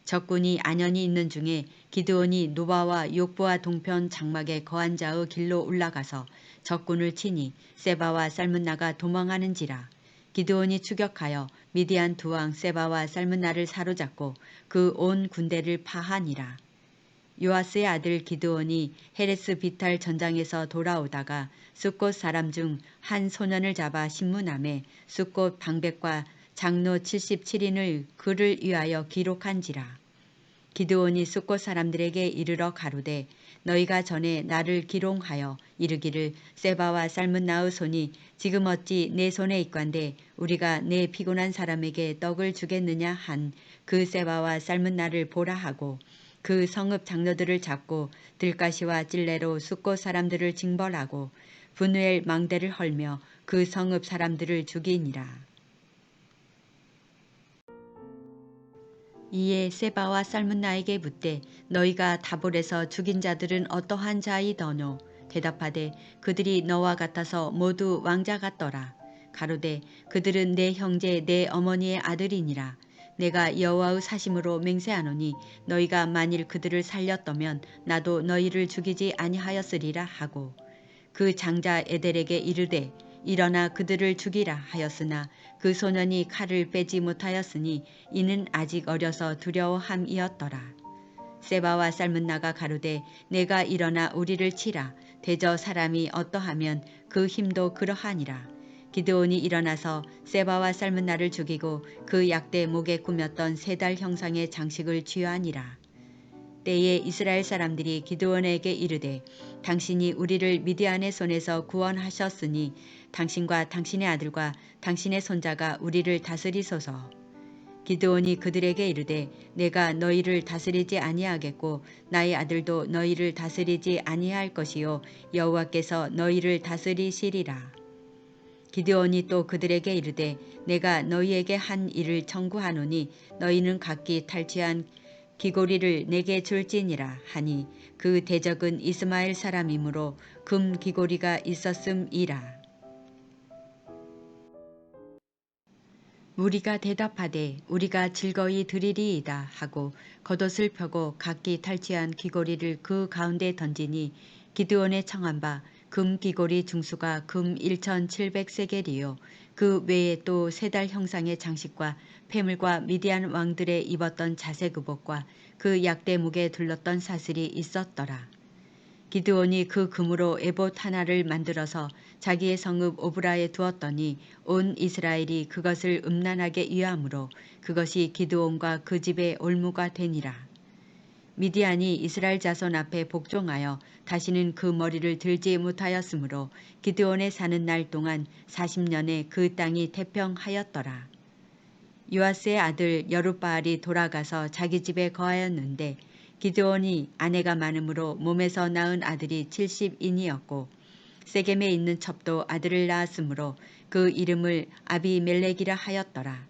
적군이 안연히 있는 중에 기드온이 노바와 욕부와 동편 장막에 거한 자의 길로 올라가서 적군을 치니 세바와 살문나가 도망하는지라. 기드온이 추격하여 미디안 두 왕 세바와 살문나를 사로잡고 그 온 군대를 파하니라. 요아스의 아들 기드온이 헤레스 비탈 전장에서 돌아오다가 숫곳 사람 중 한 소년을 잡아 신문함에 숫곳 방백과 장로 77인을 그를 위하여 기록한지라. 기드온이 숫곳 사람들에게 이르러 가로되 너희가 전에 나를 기롱하여 이르기를 세바와 살문나의 손이 지금 어찌 내 손에 있관데 우리가 내 피곤한 사람에게 떡을 주겠느냐 한 그 세바와 살문나를 보라 하고 그 성읍 장로들을 잡고 들가시와 찔레로 숫곳 사람들을 징벌하고 분우엘 망대를 헐며 그 성읍 사람들을 죽이니라. 이에 세바와 살문나에게 묻되 너희가 다볼에서 죽인 자들은 어떠한 자이더뇨. 대답하되 그들이 너와 같아서 모두 왕자 같더라. 가로되 그들은 내 형제 내 어머니의 아들이니라. 내가 여호와의 사심으로 맹세하노니 너희가 만일 그들을 살렸더면 나도 너희를 죽이지 아니하였으리라 하고 그 장자 에델에게 이르되 일어나 그들을 죽이라 하였으나 그 소년이 칼을 빼지 못하였으니 이는 아직 어려서 두려워함이었더라. 세바와 살문나가 가로되 내가 일어나 우리를 치라. 대저 사람이 어떠하면 그 힘도 그러하니라. 기드온이 일어나서 세바와 살문나를 죽이고 그 약대 목에 꾸몄던 세 달 형상의 장식을 취하니라. 때에 이스라엘 사람들이 기드온에게 이르되 당신이 우리를 미디안의 손에서 구원하셨으니 당신과 당신의 아들과 당신의 손자가 우리를 다스리소서. 기드온이 그들에게 이르되 내가 너희를 다스리지 아니하겠고 나의 아들도 너희를 다스리지 아니할 것이요 여호와께서 너희를 다스리시리라. 기드온이 또 그들에게 이르되 내가 너희에게 한 일을 청구하노니 너희는 각기 탈취한 귀고리를 내게 줄지니라 하니 그 대적은 이스마엘 사람이므로 금 귀고리가 있었음이라. 무리가 대답하되 우리가 즐거이 드리리이다 하고 겉옷을 펴고 각기 탈취한 귀고리를 그 가운데 던지니 기드온의 청한 바 금 귀고리 중수가 금 1700세겔이요 그 외에 또 세 달 형상의 장식과 폐물과 미디안 왕들의 입었던 자색의복과 그 약대 목에 둘렀던 사슬이 있었더라. 기드온이 그 금으로 에봇 하나를 만들어서 자기의 성읍 오브라에 두었더니 온 이스라엘이 그것을 음란하게 위함으로 그것이 기드온과 그 집의 올무가 되니라. 미디안이 이스라엘 자손 앞에 복종하여 다시는 그 머리를 들지 못하였으므로 기드온의 사는 날 동안 40년에 그 땅이 태평하였더라. 요아스의 아들 여룻바알이 돌아가서 자기 집에 거하였는데 기드온이 아내가 많음으로 몸에서 낳은 아들이 70인이었고 세겜에 있는 첩도 아들을 낳았으므로 그 이름을 아비멜렉이라 하였더라.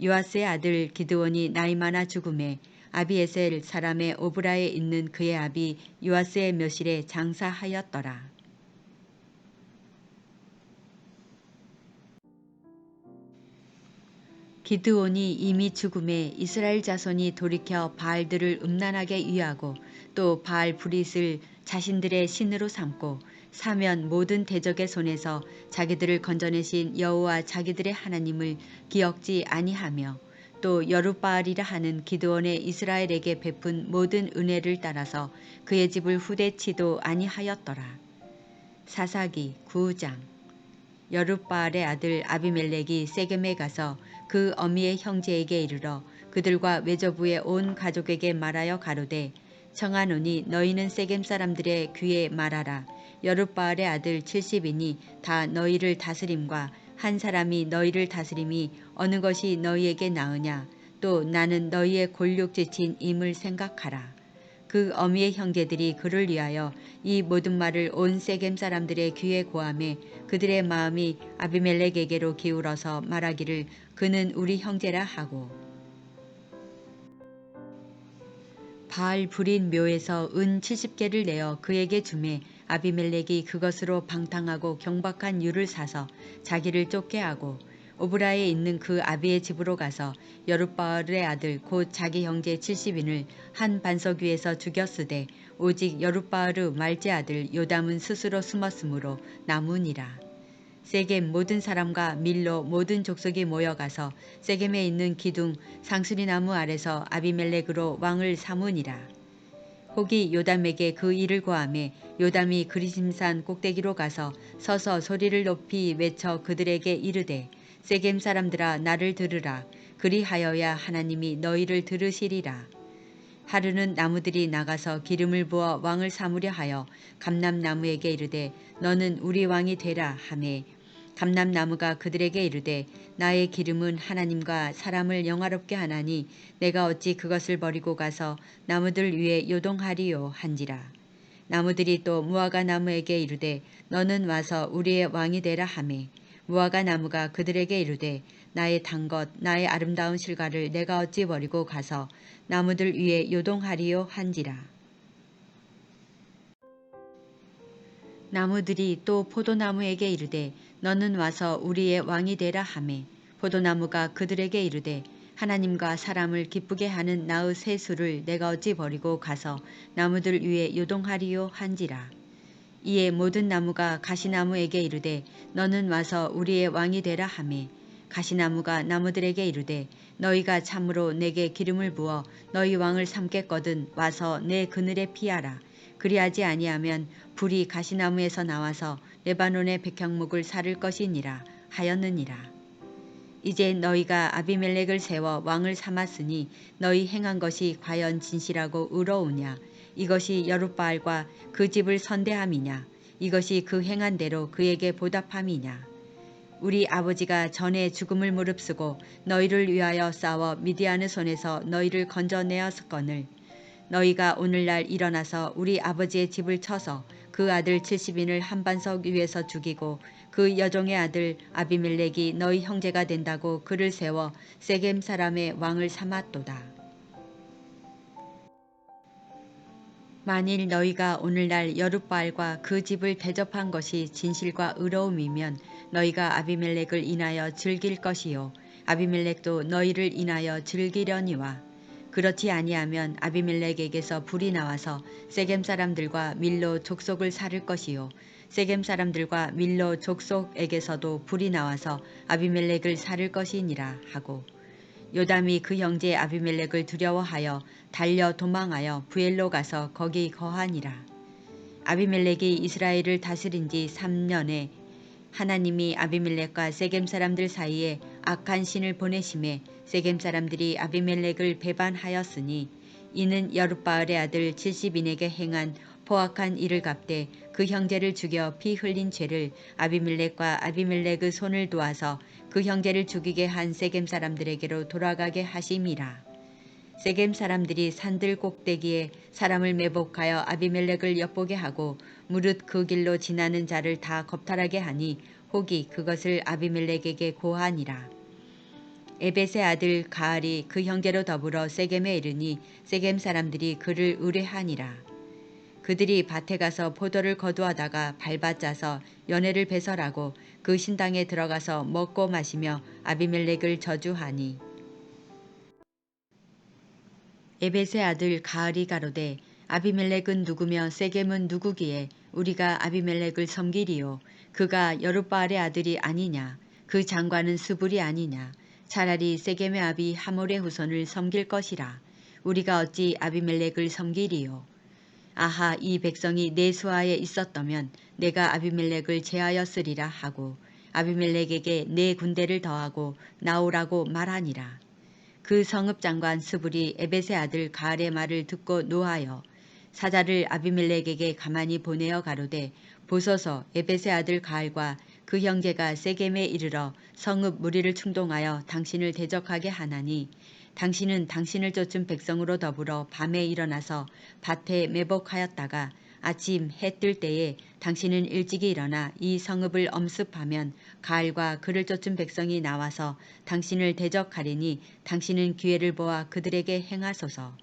요아스의 아들 기드온이 나이 많아 죽음에 아비에셀 사람의 오브라에 있는 그의 아비 요아스의 묘실에 장사하였더라. 기드온이 이미 죽음에 이스라엘 자손이 돌이켜 바알들을 음란하게 위하고 또 바알 브릿을 자신들의 신으로 삼고 사면 모든 대적의 손에서 자기들을 건져내신 여호와 자기들의 하나님을 기억지 아니하며 또 여룻바알이라 하는 기드온의 이스라엘에게 베푼 모든 은혜를 따라서 그의 집을 후대치도 아니하였더라. 사사기 9장. 여룻바알의 아들 아비멜렉이 세겜에 가서 그 어미의 형제에게 이르러 그들과 외조부의 온 가족에게 말하여 가로되 청하노니 너희는 세겜 사람들의 귀에 말하라. 여룻바알의 아들 70인이 다 너희를 다스림과 한 사람이 너희를 다스림이 어느 것이 너희에게 나으냐. 또 나는 너희의 골육지친 임을 생각하라. 그 어미의 형제들이 그를 위하여 이 모든 말을 온 세겜 사람들의 귀에 고하매 그들의 마음이 아비멜렉에게로 기울어서 말하기를 그는 우리 형제라 하고 바알 불인 묘에서 은 70개를 내어 그에게 주매 아비멜렉이 그것으로 방탕하고 경박한 유를 사서 자기를 쫓게 하고 오브라에 있는 그 아비의 집으로 가서 여룻바알의 아들 곧 자기 형제 70인을 한 반석 위에서 죽였으되 오직 여룻바알의 말제 아들 요담은 스스로 숨었으므로 남으니라. 세겜 모든 사람과 밀로 모든 족속이 모여가서 세겜에 있는 기둥 상수리 나무 아래서 아비멜렉으로 왕을 삼으니라. 혹이 요담에게 그 일을 고하매 요담이 그리심산 꼭대기로 가서 서서 소리를 높이 외쳐 그들에게 이르되 세겜 사람들아 나를 들으라. 그리하여야 하나님이 너희를 들으시리라. 하루는 나무들이 나가서 기름을 부어 왕을 삼으려 하여 감람나무에게 이르되 너는 우리 왕이 되라 하매 감람나무가 그들에게 이르되 나의 기름은 하나님과 사람을 영화롭게 하나니 내가 어찌 그것을 버리고 가서 나무들 위에 요동하리요 한지라. 나무들이 또 무화과 나무에게 이르되 너는 와서 우리의 왕이 되라 하매 무화과 나무가 그들에게 이르되 나의 단 것 나의 아름다운 실과를 내가 어찌 버리고 가서 나무들 위에 요동하리요 한지라. 나무들이 또 포도나무에게 이르되 너는 와서 우리의 왕이 되라 하매 포도나무가 그들에게 이르되 하나님과 사람을 기쁘게 하는 나의 세수를 내가 어찌 버리고 가서 나무들 위에 요동하리요 한지라. 이에 모든 나무가 가시나무에게 이르되 너는 와서 우리의 왕이 되라 하매 가시나무가 나무들에게 이르되 너희가 참으로 내게 기름을 부어 너희 왕을 삼겠거든 와서 내 그늘에 피하라. 그리하지 아니하면 불이 가시나무에서 나와서 레바논의 백향목을 사를 것이니라 하였느니라. 이제 너희가 아비멜렉을 세워 왕을 삼았으니 너희 행한 것이 과연 진실하고 의로우냐. 이것이 여룻바알과 그 집을 선대함이냐. 이것이 그 행한 대로 그에게 보답함이냐. 우리 아버지가 전에 죽음을 무릅쓰고 너희를 위하여 싸워 미디안의 손에서 너희를 건져내었거늘 너희가 오늘날 일어나서 우리 아버지의 집을 쳐서 그 아들 70인을 한 반석 위에서 죽이고 그 여종의 아들 아비멜렉이 너희 형제가 된다고 그를 세워 세겜 사람의 왕을 삼았도다. 만일 너희가 오늘날 여룻바알과 그 집을 대접한 것이 진실과 의로움이면 너희가 아비멜렉을 인하여 즐길 것이요 아비멜렉도 너희를 인하여 즐기려니와 그렇지 아니하면 아비멜렉에게서 불이 나와서 세겜 사람들과 밀로 족속을 살을 것이요 세겜 사람들과 밀로 족속에게서도 불이 나와서 아비멜렉을 살을 것이니라 하고 요담이 그 형제 아비멜렉을 두려워하여 달려 도망하여 부엘로 가서 거기 거하니라. 아비멜렉이 이스라엘을 다스린 지 3년에 하나님이 아비멜렉과 세겜 사람들 사이에 악한 신을 보내심에 세겜 사람들이 아비멜렉을 배반하였으니 이는 여룻바알의 아들 70인에게 행한 포악한 일을 갚되 그 형제를 죽여 피 흘린 죄를 아비멜렉과 아비멜렉의 손을 도와서 그 형제를 죽이게 한 세겜 사람들에게로 돌아가게 하심이라. 세겜 사람들이 산들 꼭대기에 사람을 매복하여 아비멜렉을 엿보게 하고 무릇 그 길로 지나는 자를 다 겁탈하게 하니 혹이 그것을 아비멜렉에게 고하니라. 에벳의 아들 가알이 그 형제로 더불어 세겜에 이르니 세겜 사람들이 그를 의뢰하니라. 그들이 밭에 가서 포도를 거두어다가 밟아짜서 연회를 배설하고 그 신당에 들어가서 먹고 마시며 아비멜렉을 저주하니 에벳의 아들 가알이 가로되 아비멜렉은 누구며 세겜은 누구기에 우리가 아비멜렉을 섬기리요. 그가 여룻바알의 아들이 아니냐. 그 장관은 스불이 아니냐. 차라리 세겜의 아비 하몰의 후손을 섬길 것이라. 우리가 어찌 아비멜렉을 섬기리요. 아하, 이 백성이 내 수하에 있었다면 내가 아비멜렉을 제하였으리라 하고 아비멜렉에게 내 군대를 더하고 나오라고 말하니라. 그 성읍장관 스불이 에벳의 아들 가알의 말을 듣고 노하여 사자를 아비멜렉에게 가만히 보내어 가로되 보소서, 에벳의 아들 가알과 그 형제가 세겜에 이르러 성읍 무리를 충동하여 당신을 대적하게 하나니 당신은 당신을 쫓은 백성으로 더불어 밤에 일어나서 밭에 매복하였다가 아침 해 뜰 때에 당신은 일찍이 일어나 이 성읍을 엄습하면 가알과 그를 쫓은 백성이 나와서 당신을 대적하리니 당신은 기회를 보아 그들에게 행하소서.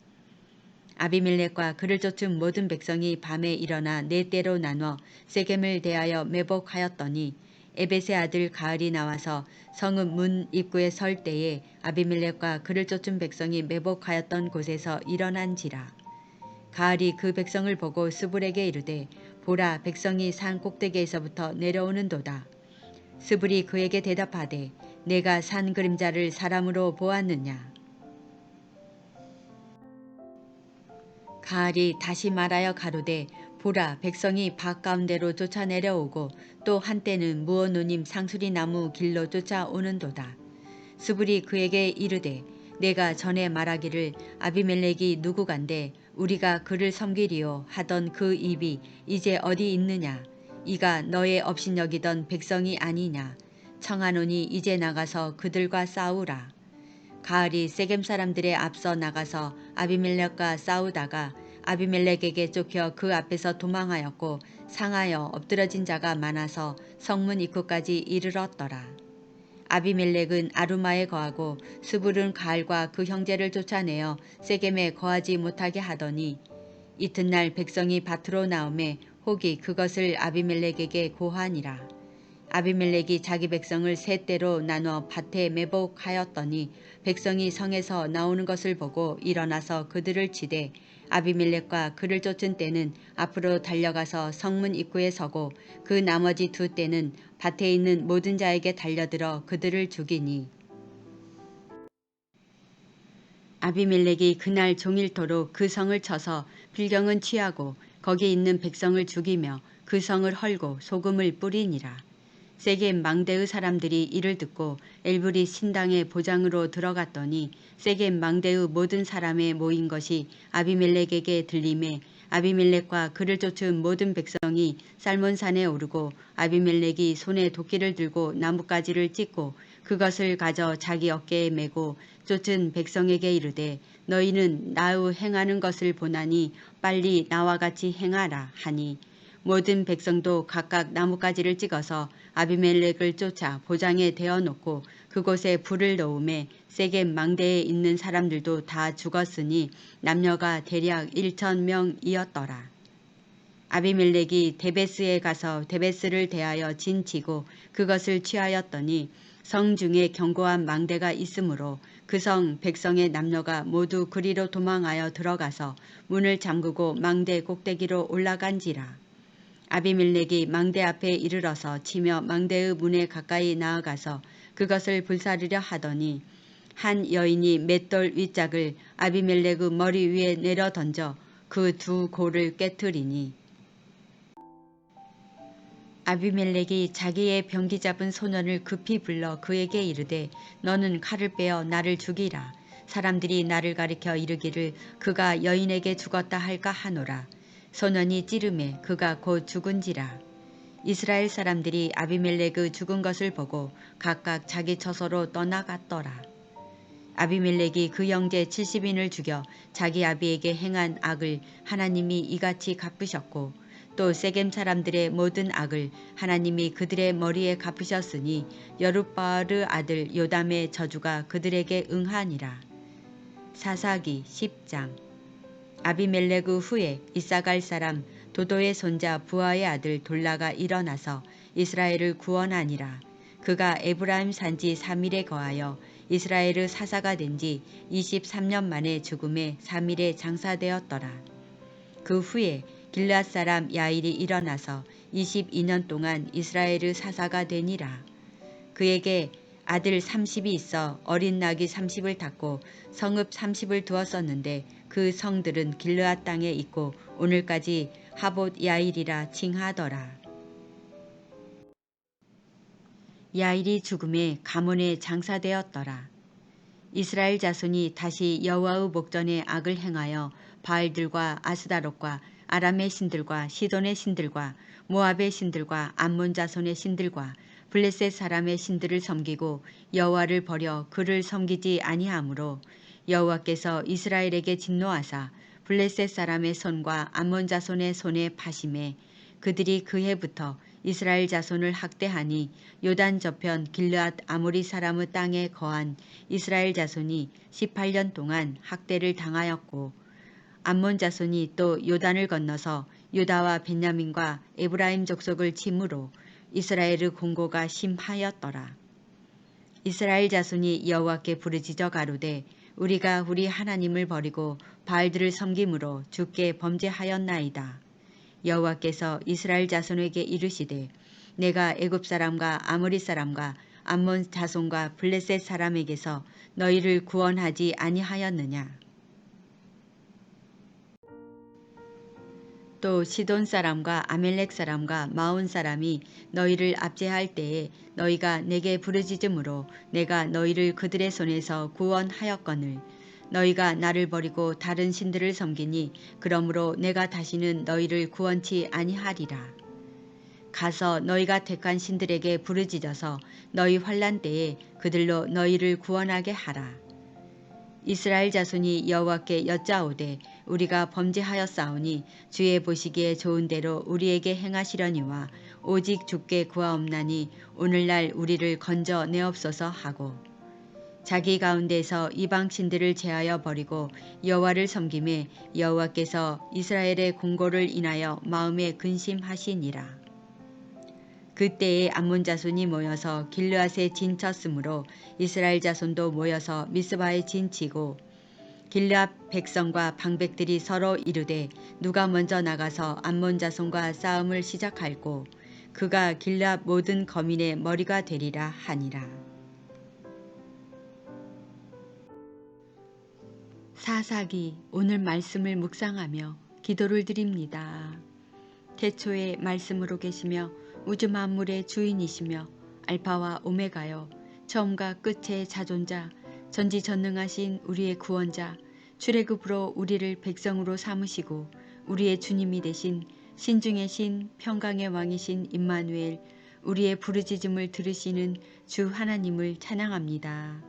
아비멜렉과 그를 쫓은 모든 백성이 밤에 일어나 네 때로 나눠 세겜을 대하여 매복하였더니 에벳의 아들 가알이 나와서 성읍 문 입구에 설 때에 아비멜렉과 그를 쫓은 백성이 매복하였던 곳에서 일어난지라. 가알이 그 백성을 보고 스불에게 이르되 보라, 백성이 산 꼭대기에서부터 내려오는도다. 스불이 그에게 대답하되 내가 산 그림자를 사람으로 보았느냐. 가알이 다시 말하여 가로되 보라, 백성이 밭 가운데로 쫓아 내려오고 또 한때는 무어노님 상수리 나무 길로 쫓아오는도다. 스불이 그에게 이르되 내가 전에 말하기를 아비멜렉이 누구간데 우리가 그를 섬기리요 하던 그 입이 이제 어디 있느냐. 이가 너의 업신여기던 백성이 아니냐. 청하노니 이제 나가서 그들과 싸우라. 가알이 세겜 사람들의 앞서 나가서 아비멜렉과 싸우다가 아비멜렉에게 쫓겨 그 앞에서 도망하였고 상하여 엎드러진 자가 많아서 성문 입구까지 이르렀더라. 아비멜렉은 아루마에 거하고 스불은 가알과 그 형제를 쫓아내어 세겜에 거하지 못하게 하더니 이튿날 백성이 밭으로 나오매 혹이 그것을 아비멜렉에게 고하니라. 아비멜렉이 자기 백성을 세 때로 나눠 밭에 매복하였더니 백성이 성에서 나오는 것을 보고 일어나서 그들을 치되 아비멜렉과 그를 쫓은 때는 앞으로 달려가서 성문 입구에 서고 그 나머지 두 때는 밭에 있는 모든 자에게 달려들어 그들을 죽이니 아비멜렉이 그날 종일토록 그 성을 쳐서 필경은 취하고 거기 있는 백성을 죽이며 그 성을 헐고 소금을 뿌리니라. 세겜 망대의 사람들이 이를 듣고 엘브리 신당의 보장으로 들어갔더니 세겜 망대의 모든 사람의 모인 것이 아비멜렉에게 들림에 아비멜렉과 그를 쫓은 모든 백성이 살몬산에 오르고 아비멜렉이 손에 도끼를 들고 나뭇가지를 찢고 그것을 가져 자기 어깨에 메고 쫓은 백성에게 이르되 너희는 나의 행하는 것을 보나니 빨리 나와 같이 행하라 하니 모든 백성도 각각 나뭇가지를 찍어서 아비멜렉을 쫓아 보장에 대어놓고 그곳에 불을 놓음에 세겜 망대에 있는 사람들도 다 죽었으니 남녀가 대략 1,000명이었더라. 아비멜렉이 데베스에 가서 데베스를 대하여 진치고 그것을 취하였더니 성 중에 견고한 망대가 있으므로 그 성 백성의 남녀가 모두 그리로 도망하여 들어가서 문을 잠그고 망대 꼭대기로 올라간지라. 아비멜렉이 망대 앞에 이르러서 치며 망대의 문에 가까이 나아가서 그것을 불사르려 하더니 한 여인이 맷돌 윗짝을 아비멜렉의 머리 위에 내려 던져 그 두 골을 깨트리니 아비멜렉이 자기의 병기 잡은 소년을 급히 불러 그에게 이르되 너는 칼을 빼어 나를 죽이라. 사람들이 나를 가리켜 이르기를 그가 여인에게 죽었다 할까 하노라. 소년이 찌르매 그가 곧 죽은지라. 이스라엘 사람들이 아비멜렉의 죽은 것을 보고 각각 자기 처소로 떠나갔더라. 아비멜렉이 그 형제 70인을 죽여 자기 아비에게 행한 악을 하나님이 이같이 갚으셨고 또 세겜 사람들의 모든 악을 하나님이 그들의 머리에 갚으셨으니 여룻바알의 아들 요담의 저주가 그들에게 응하니라. 사사기 10장. 아비멜렉 후에 이사갈 사람 도도의 손자 부하의 아들 돌라가 일어나서 이스라엘을 구원하니라. 그가 에브라임 산지 3일에 거하여 이스라엘의 사사가 된 지 23년 만에 죽음에 3일에 장사되었더라. 그 후에 길르앗 사람 야일이 일어나서 22년 동안 이스라엘의 사사가 되니라. 그에게 아들 30이 있어 어린 나귀 30을 탔고 성읍 30을 두었었는데 그 성들은 길르앗 땅에 있고 오늘까지 하봇 야일이라 칭하더라. 야일이 죽음에 가문에 장사되었더라. 이스라엘 자손이 다시 여호와의 목전에 악을 행하여 바알들과 아스다롯과 아람의 신들과 시돈의 신들과 모압의 신들과 암몬 자손의 신들과 블레셋 사람의 신들을 섬기고 여호와를 버려 그를 섬기지 아니하므로 여호와께서 이스라엘에게 진노하사 블레셋 사람의 손과 암몬 자손의 손에 파심해 그들이 그 해부터 이스라엘 자손을 학대하니 요단 저편 길르앗 아모리 사람의 땅에 거한 이스라엘 자손이 18년 동안 학대를 당하였고 암몬 자손이 또 요단을 건너서 유다와 벤야민과 에브라임 족속을 침으로 이스라엘의 공고가 심하였더라. 이스라엘 자손이 여호와께 부르짖어 가로되 우리가 우리 하나님을 버리고 바알들을 섬김으로 주께 범죄하였나이다. 여호와께서 이스라엘 자손에게 이르시되 내가 애굽 사람과 아모리 사람과 암몬 자손과 블레셋 사람에게서 너희를 구원하지 아니하였느냐. 또 시돈 사람과 아멜렉 사람과 마온 사람이 너희를 압제할 때에 너희가 내게 부르짖음으로 내가 너희를 그들의 손에서 구원하였거늘 너희가 나를 버리고 다른 신들을 섬기니 그러므로 내가 다시는 너희를 구원치 아니하리라. 가서 너희가 택한 신들에게 부르짖어서 너희 환난 때에 그들로 너희를 구원하게 하라. 이스라엘 자손이 여호와께 여짜오되 우리가 범죄하였사오니 주의 보시기에 좋은 대로 우리에게 행하시려니와 오직 주께 구하옵나니 오늘날 우리를 건져 내옵소서 하고 자기 가운데서 이방 신들을 제하여 버리고 여호와를 섬김에 여호와께서 이스라엘의 공고를 인하여 마음에 근심하시니라. 그때에 암몬 자손이 모여서 길르앗에 진쳤으므로 이스라엘 자손도 모여서 미스바에 진치고 길르앗 백성과 방백들이 서로 이르되 누가 먼저 나가서 암몬 자손과 싸움을 시작할꼬 그가 길르앗 모든 거민의 머리가 되리라 하니라. 사사기 오늘 말씀을 묵상하며 기도를 드립니다. 태초에 말씀으로 계시며 우주 만물의 주인이시며 알파와 오메가여 처음과 끝의 자존자 전지전능하신 우리의 구원자 출애굽으로 우리를 백성으로 삼으시고 우리의 주님이 되신 신중의 신 평강의 왕이신 임마누엘 우리의 부르짖음을 들으시는 주 하나님을 찬양합니다.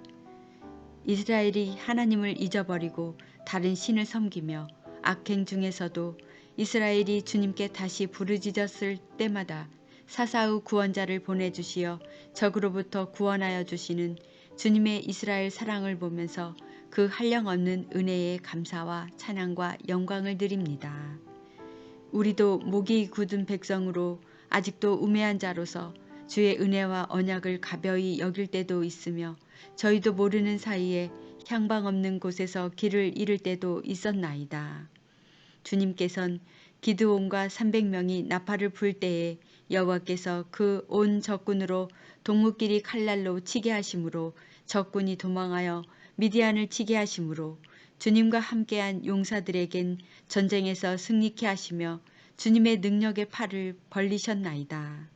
이스라엘이 하나님을 잊어버리고 다른 신을 섬기며 악행 중에서도 이스라엘이 주님께 다시 부르짖었을 때마다 사사의 구원자를 보내주시어 적으로부터 구원하여 주시는 주님의 이스라엘 사랑을 보면서 그 한량없는 은혜에 감사와 찬양과 영광을 드립니다. 우리도 목이 굳은 백성으로 아직도 우매한 자로서 주의 은혜와 언약을 가벼이 여길 때도 있으며 저희도 모르는 사이에 향방 없는 곳에서 길을 잃을 때도 있었나이다. 주님께선 기드온과 300명이 나팔을 불 때에 여호와께서 그 온 적군으로 동무끼리 칼날로 치게 하심으로 적군이 도망하여 미디안을 치게 하심으로 주님과 함께한 용사들에겐 전쟁에서 승리케 하시며 주님의 능력의 팔을 벌리셨나이다.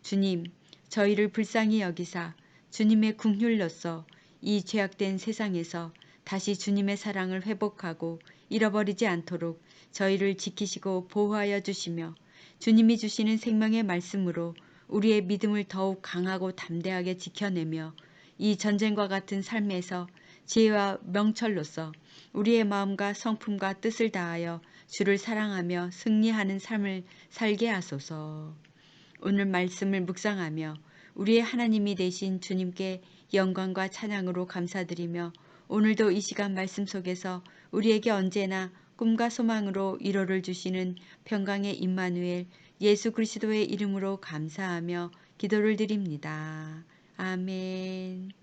주님, 저희를 불쌍히 여기사 주님의 긍휼로써 이 죄악된 세상에서 다시 주님의 사랑을 회복하고 잃어버리지 않도록 저희를 지키시고 보호하여 주시며 주님이 주시는 생명의 말씀으로 우리의 믿음을 더욱 강하고 담대하게 지켜내며 이 전쟁과 같은 삶에서 지혜와 명철로서 우리의 마음과 성품과 뜻을 다하여 주를 사랑하며 승리하는 삶을 살게 하소서. 오늘 말씀을 묵상하며 우리의 하나님이 되신 주님께 영광과 찬양으로 감사드리며 오늘도 이 시간 말씀 속에서 우리에게 언제나 꿈과 소망으로 위로를 주시는 평강의 임마누엘 예수 그리스도의 이름으로 감사하며 기도를 드립니다. 아멘.